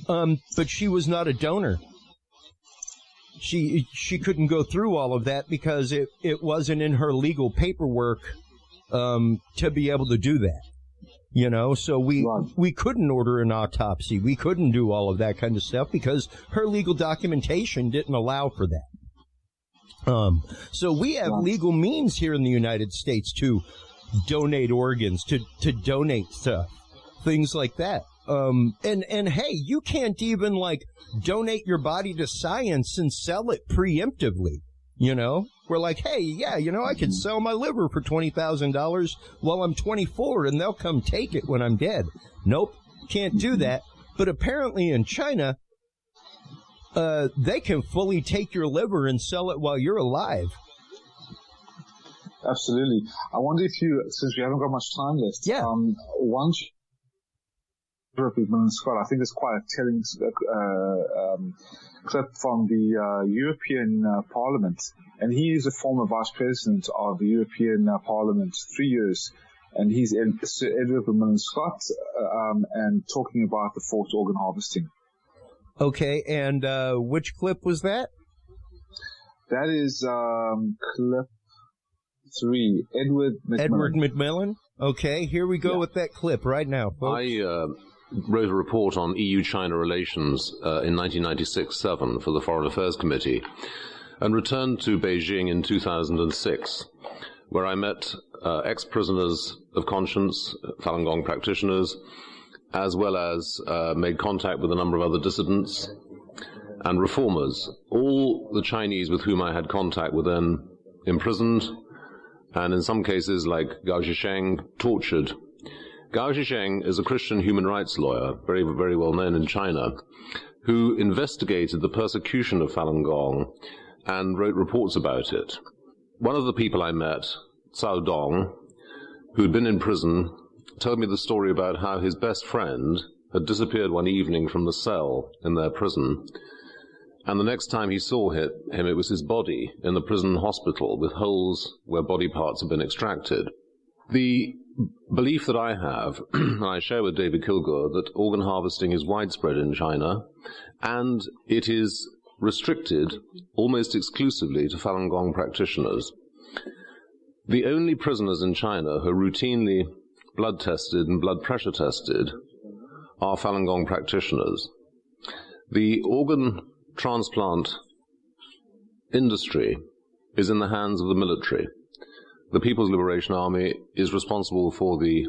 But she was not a donor. She couldn't go through all of that because it wasn't in her legal paperwork to be able to do that. So we couldn't order an autopsy. We couldn't do all of that kind of stuff because her legal documentation didn't allow for that. So we have legal means here in the United States to donate organs, to donate stuff, things like that. And hey, you can't even, like, donate your body to science and sell it preemptively. We're like, hey, yeah, I could sell my liver for $20,000 while I'm 24 and they'll come take it when I'm dead. Nope, can't do that. But apparently in China, they can fully take your liver and sell it while you're alive. Absolutely. I wonder if since we haven't got much time left, one Mitchell Scott, I think it's quite a telling clip from the European Parliament. And he is a former vice president of the European Parliament, 3 years. And he's Sir Edward McMillan Scott, and talking about the forced organ harvesting. Okay, and which clip was that? That is clip 3, Edward McMillan. Edward McMillan? Okay, here we go with that clip right now, folks. I wrote a report on EU-China relations in 1996-7 for the Foreign Affairs Committee and returned to Beijing in 2006, where I met ex-prisoners of conscience, Falun Gong practitioners, as well as made contact with a number of other dissidents and reformers. All the Chinese with whom I had contact were then imprisoned, and in some cases, like Gao Zhisheng, tortured. Gao Zhisheng is a Christian human rights lawyer, very, very well known in China, who investigated the persecution of Falun Gong and wrote reports about it. One of the people I met, Cao Dong, who had been in prison, told me the story about how his best friend had disappeared one evening from the cell in their prison, and the next time he saw him, it was his body in the prison hospital with holes where body parts had been extracted. The belief that I have, and I share with David Kilgour, that organ harvesting is widespread in China, and it is restricted almost exclusively to Falun Gong practitioners. The only prisoners in China who are routinely blood tested and blood pressure tested are Falun Gong practitioners. The organ transplant industry is in the hands of the military. The People's Liberation Army is responsible for the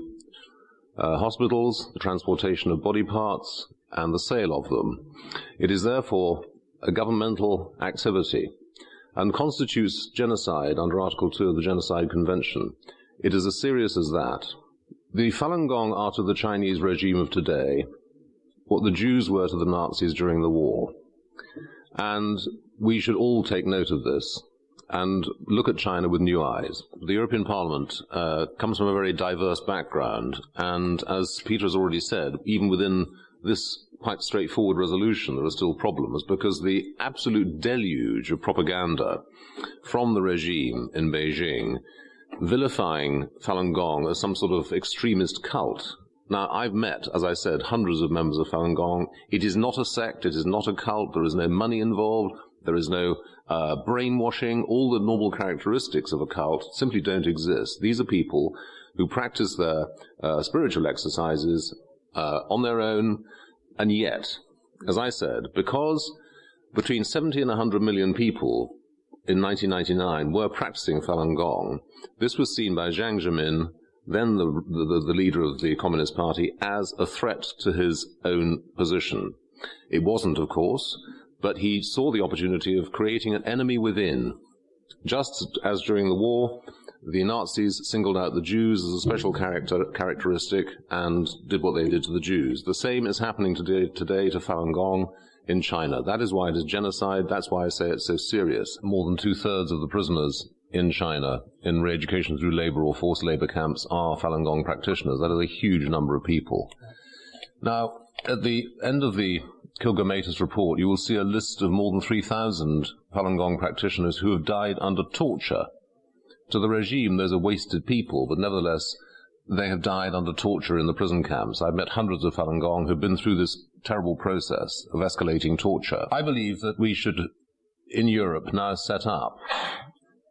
hospitals, the transportation of body parts, and the sale of them. It is therefore a governmental activity and constitutes genocide under Article 2 of the Genocide Convention. It is as serious as that. The Falun Gong are to the Chinese regime of today what the Jews were to the Nazis during the war. And we should all take note of this and look at China with new eyes. The European Parliament comes from a very diverse background, and as Peter has already said, even within this quite straightforward resolution, there are still problems, because the absolute deluge of propaganda from the regime in Beijing vilifying Falun Gong as some sort of extremist cult. Now, I've met, as I said, hundreds of members of Falun Gong. It is not a sect. It is not a cult. There is no money involved. There is no brainwashing. All the normal characteristics of a cult simply don't exist. These are people who practice their spiritual exercises on their own. And yet, as I said, because between 70 and 100 million people in 1999 were practicing Falun Gong, this was seen by Jiang Zemin, then the leader of the Communist Party, as a threat to his own position. It wasn't, of course, but he saw the opportunity of creating an enemy within. Just as during the war, the Nazis singled out the Jews as a special characteristic and did what they did to the Jews. The same is happening today to Falun Gong in China. That is why it is genocide. That's why I say it's so serious. More than 2/3 of the prisoners in China in re-education through labor or forced labor camps are Falun Gong practitioners. That is a huge number of people. Now, at the end of the Kilgour-Matus report, you will see a list of more than 3,000 Falun Gong practitioners who have died under torture. To the regime, those are wasted people, but nevertheless, they have died under torture in the prison camps. I've met hundreds of Falun Gong who have been through this terrible process of escalating torture. I believe that we should, in Europe, now set up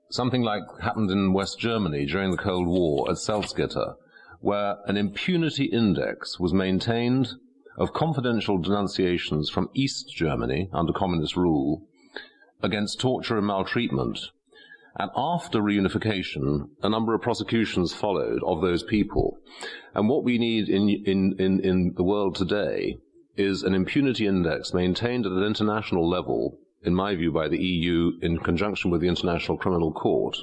something like happened in West Germany during the Cold War at Salzgitter, where an impunity index was maintained of confidential denunciations from East Germany under communist rule against torture and maltreatment. And after reunification, a number of prosecutions followed of those people. And what we need in the world today is an impunity index maintained at an international level, in my view, by the EU in conjunction with the International Criminal Court,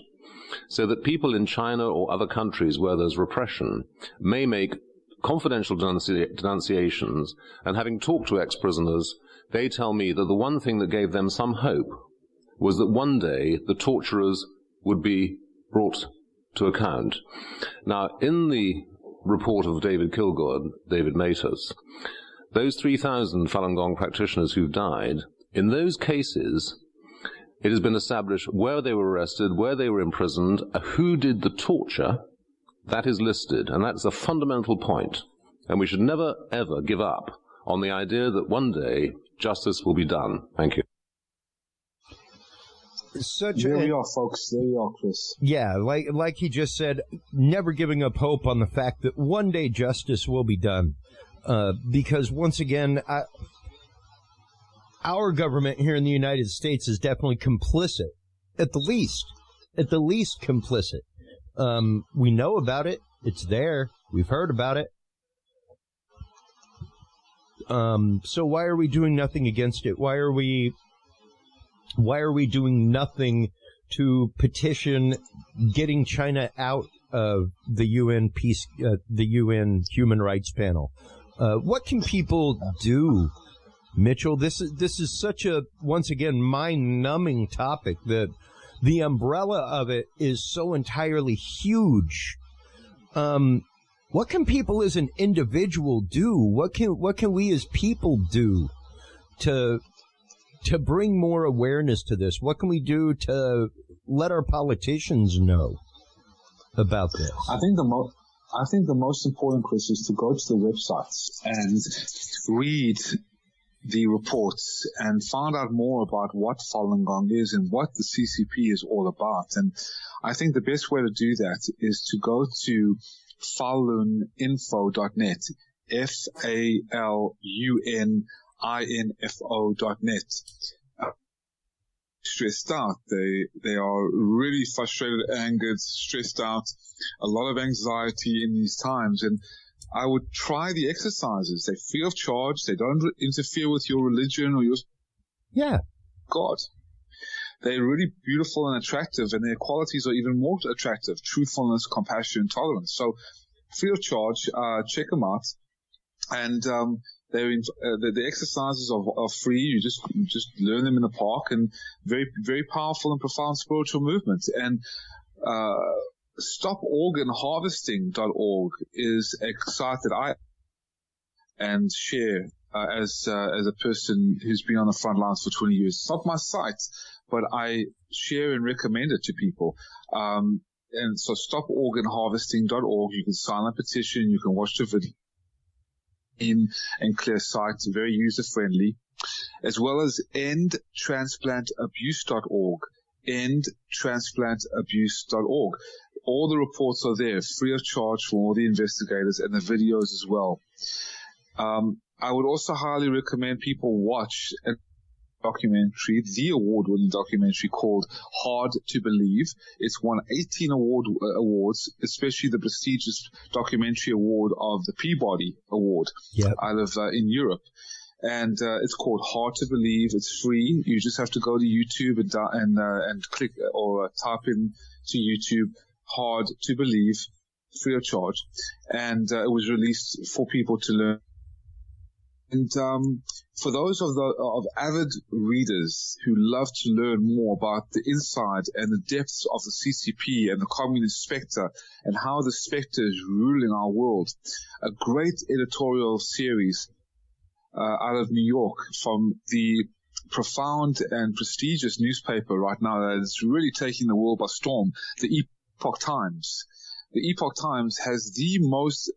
so that people in China or other countries where there's repression may make confidential denunciations, and having talked to ex-prisoners, they tell me that the one thing that gave them some hope was that one day the torturers would be brought to account. Now, in the report of David Kilgour-Matus, those 3,000 Falun Gong practitioners who've died, in those cases, it has been established where they were arrested, where they were imprisoned, who did the torture. That is listed, and that's a fundamental point. And we should never, ever give up on the idea that one day justice will be done. Thank you. There we are, folks. There you are, Chris. Yeah, like he just said, never giving up hope on the fact that one day justice will be done. Because once again, our government here in the United States is definitely complicit, at the least complicit. We know about it. It's there. We've heard about it. So why are we doing nothing against it? Why are we doing nothing to petition getting China out of the UN the UN Human Rights Panel? What can people do, Mitchell? This is such a, once again, mind-numbing topic that the umbrella of it is so entirely huge. What can people as an individual do? What can we as people do to bring more awareness to this? What can we do to let our politicians know about this? I think the most important, Chris, is to go to the websites and read the reports and find out more about what Falun Gong is and what the CCP is all about. And I think the best way to do that is to go to faluninfo.net, faluninfo.net. Stressed out. They are really frustrated, angered, stressed out, a lot of anxiety in these times. And I would try the exercises. They free of charge. They don't interfere with your religion or your God. They're really beautiful and attractive, and their qualities are even more attractive: truthfulness, compassion, tolerance. So, free of charge. Check them out. And the exercises are free. You just learn them in the park, and very, very powerful and profound spiritual movement. And StopOrganHarvesting.org is a site that I and share as a person who's been on the front lines for 20 years. It's not my site, but I share and recommend it to people. and so stoporganharvesting.org. You can sign a petition. You can watch the video in and clear site, very user-friendly, as well as endtransplantabuse.org, endtransplantabuse.org. All the reports are there, free of charge for all the investigators, and the videos as well. I would also highly recommend people watch a documentary, the award-winning documentary called Hard to Believe. It's won 18 awards, especially the prestigious documentary award of the Peabody Award out of in Europe. And it's called Hard to Believe. It's free. You just have to go to YouTube and click or type in to YouTube Hard to Believe, free of charge. And it was released for people to learn. And for those of avid readers who love to learn more about the inside and the depths of the CCP and the communist spectre and how the spectre is ruling our world, a great editorial series out of New York from the profound and prestigious newspaper right now that is really taking the world by storm, the Epoch Times. The Epoch Times has the most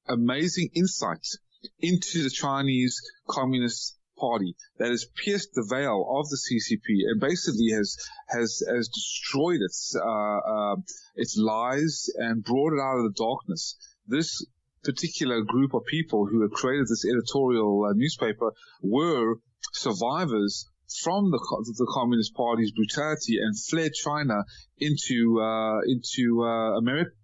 amazing insight into the Chinese Communist Party that has pierced the veil of the CCP and basically has destroyed its lies and brought it out of the darkness. This particular group of people who had created this editorial newspaper were survivors from the Communist Party's brutality and fled China into America.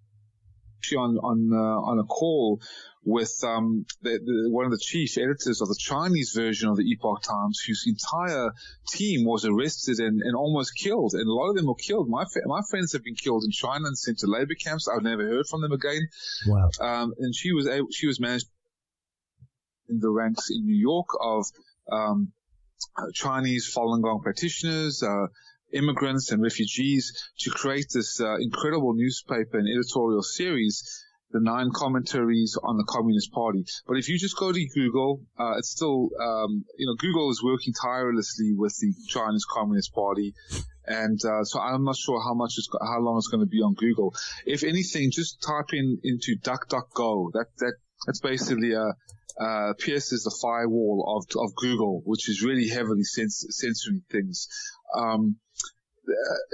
On a call with one of the chief editors of the Chinese version of the Epoch Times, whose entire team was arrested and almost killed, and a lot of them were killed. My friends have been killed in China and sent to labor camps. I've never heard from them again. Wow. And she was managed in the ranks in New York of Chinese Falun Gong practitioners, immigrants and refugees, to create this incredible newspaper and editorial series, the 9 commentaries on the Communist Party. But if you just go to Google, it's still, Google is working tirelessly with the Chinese Communist Party. And so I'm not sure how long it's going to be on Google. If anything, just type into DuckDuckGo. That's basically pierces the firewall of Google, which is really heavily censoring things.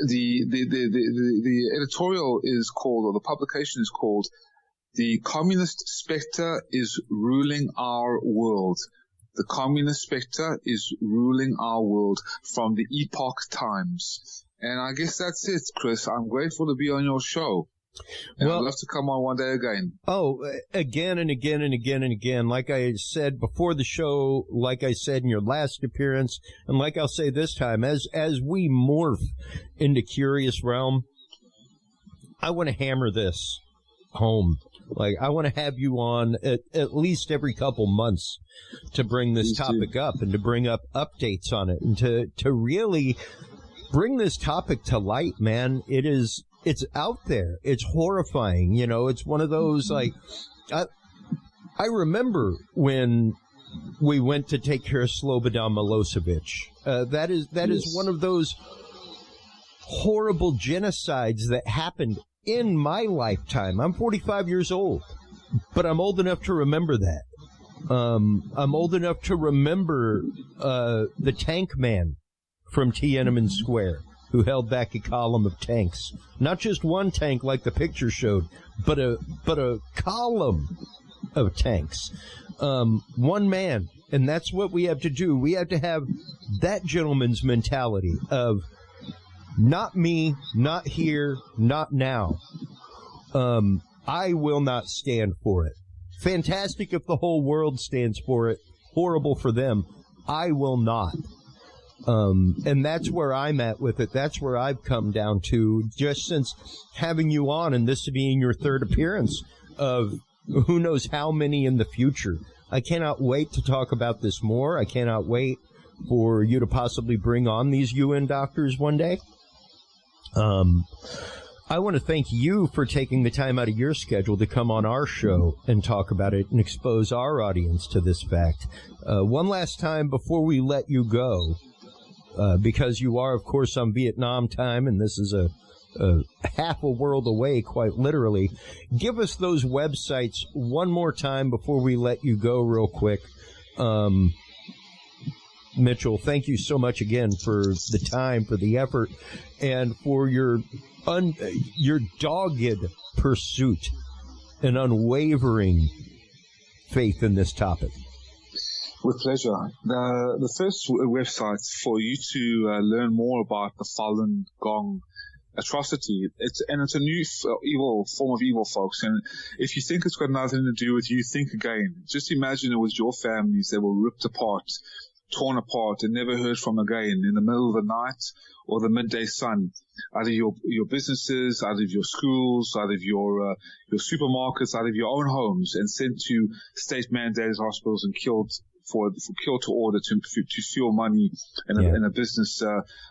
The editorial is called, or the publication is called, "The Communist Spectre is Ruling Our World." The Communist Spectre is Ruling Our World, from the Epoch Times. And I guess that's it, Chris. I'm grateful to be on your show. And I'd love to come on one day again. Oh, again and again and again and again. Like I said before the show, like I said in your last appearance, and like I'll say this time, as we morph into Curious Realm, I want to hammer this home. Like, I want to have you on at least every couple months to bring this topic up and to bring up updates on it and to really bring this topic to light, man. It's out there. It's horrifying. You know, it's one of those, like, I remember when we went to take care of Slobodan Milosevic. That is one of those horrible genocides that happened in my lifetime. I'm 45 years old, but I'm old enough to remember that. I'm old enough to remember the tank man from Tiananmen Square, who held back a column of tanks. Not just one tank like the picture showed, but a column of tanks. One man. And that's what we have to do. We have to have that gentleman's mentality of not me, not here, not now. I will not stand for it. Fantastic if the whole world stands for it. Horrible for them. I will not. And that's where I'm at with it. That's where I've come down to, just since having you on, and this being your third appearance of who knows how many in the future. I cannot wait to talk about this more. I cannot wait for you to possibly bring on these UN doctors one day. I want to thank you for taking the time out of your schedule to come on our show and talk about it and expose our audience to this fact. One last time before we let you go, because you are, of course, on Vietnam time, and this is a half a world away, quite literally. Give us those websites one more time before we let you go real quick. Mitchell, thank you so much again for the time, for the effort, and for your dogged pursuit and unwavering faith in this topic. With pleasure. The first website for you to learn more about the Falun Gong atrocity. It's a new form of evil, folks. And if you think it's got nothing to do with you, think again. Just imagine it was your families that were ripped apart, torn apart, and never heard from again in the middle of the night or the midday sun, out of your businesses, out of your schools, out of your supermarkets, out of your own homes, and sent to state-mandated hospitals and killed to order to fuel money in a business.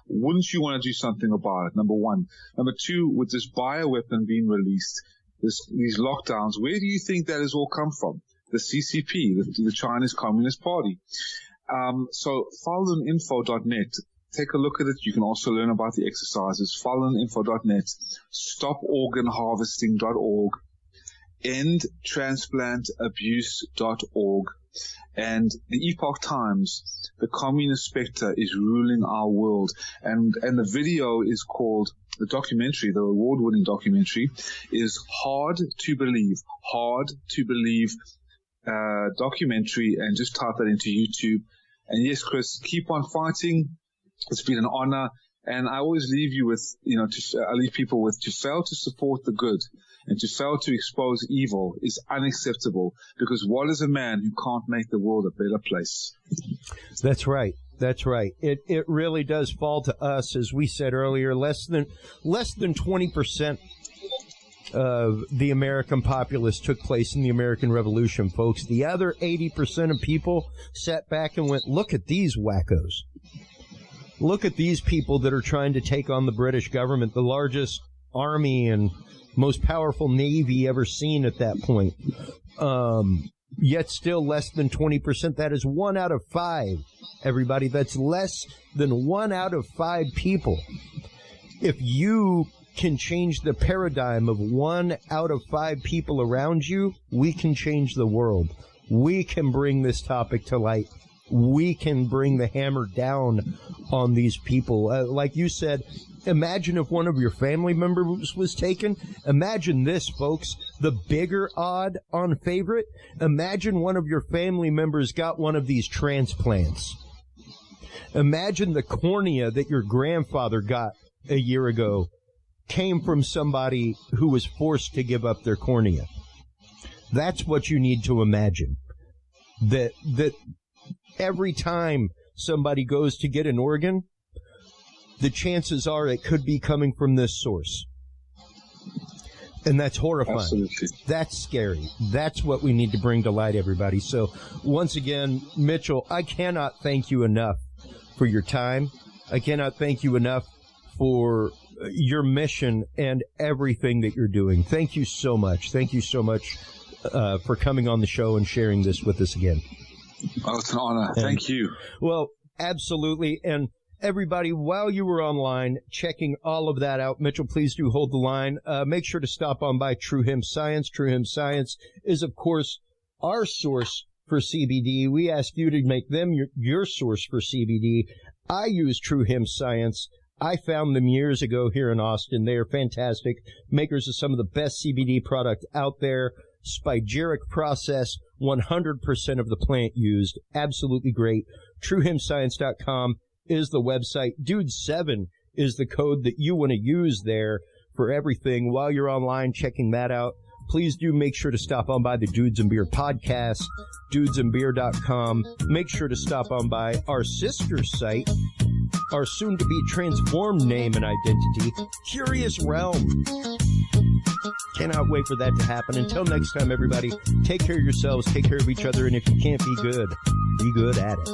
Wouldn't you want to do something about it? Number one. Number two, with this bioweapon being released, these lockdowns, where do you think that has all come from? The CCP, the Chinese Communist Party. So faluninfo.net. Take a look at it. You can also learn about the exercises. faluninfo.net, stoporganharvesting.org, endtransplantabuse.org, and the Epoch Times. The communist spectre is ruling our world. And the video is called, the documentary, the award-winning documentary, is Hard to Believe documentary, and just type that into YouTube. And yes, Chris, keep on fighting. It's been an honor. And I always leave you with, I leave people with, to fail to support the good and to fail to expose evil is unacceptable, because what is a man who can't make the world a better place? That's right. That's right. It really does fall to us, as we said earlier, less than 20% of the American populace took place in the American Revolution, folks. The other 80% of people sat back and went, look at these wackos. Look at these people that are trying to take on the British government, the largest army and most powerful navy ever seen at that point. Yet still less than 20%. That is 1 out of 5, everybody. That's less than 1 out of 5 people. If you can change the paradigm of 1 out of 5 people around you, we can change the world. We can bring this topic to light. We can bring the hammer down on these people. Like you said, imagine if one of your family members was taken. Imagine this, folks, the bigger odd on favorite. Imagine one of your family members got one of these transplants. Imagine the cornea that your grandfather got a year ago came from somebody who was forced to give up their cornea. That's what you need to imagine. That every time somebody goes to get an organ, the chances are it could be coming from this source. And that's horrifying. Absolutely. That's scary. That's what we need to bring to light, everybody. So, once again, Mitchell, I cannot thank you enough for your time. I cannot thank you enough for your mission and everything that you're doing. Thank you so much. Thank you so much for coming on the show and sharing this with us again. Oh, it's an honor. Thank you. Well, absolutely. And everybody, while you were online checking all of that out, Mitchell, please do hold the line. Make sure to stop on by True Hemp Science. True Hemp Science is, of course, our source for CBD. We ask you to make them your source for CBD. I use True Hemp Science. I found them years ago here in Austin. They are fantastic. Makers of some of the best CBD product out there. Spigeric process, 100% of the plant used. Absolutely great. TrueHempScience.com is the website. Dude7 is the code that you want to use there for everything. While you're online checking that out, please do make sure to stop on by the Dudes and Beer podcast, dudesandbeer.com. Make sure to stop on by our sister site, our soon-to-be transformed name and identity, Curious Realm. Cannot wait for that to happen. Until next time, everybody, take care of yourselves, take care of each other, and if you can't be good at it.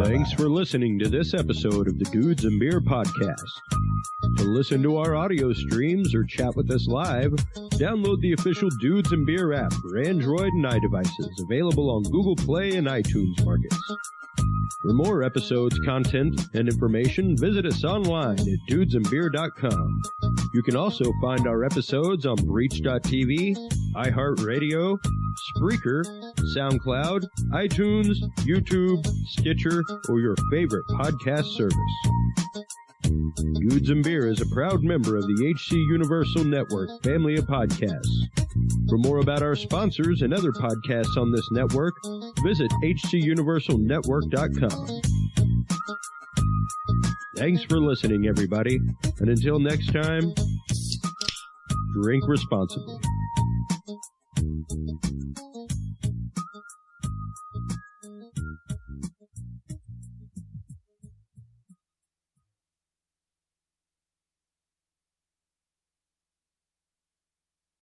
Thanks for listening to this episode of the Dudes and Beer podcast. To listen to our audio streams or chat with us live, download the official Dudes and Beer app for Android and iDevices, available on Google Play and iTunes markets. For more episodes, content, and information, visit us online at dudesandbeer.com. You can also find our episodes on Breach.tv, iHeartRadio, Spreaker, SoundCloud, iTunes, YouTube, Stitcher, or your favorite podcast service. Dudes and Beer is a proud member of the HC Universal Network family of podcasts. For more about our sponsors and other podcasts on this network, visit hcuniversalnetwork.com. Thanks for listening, everybody. And until next time, drink responsibly.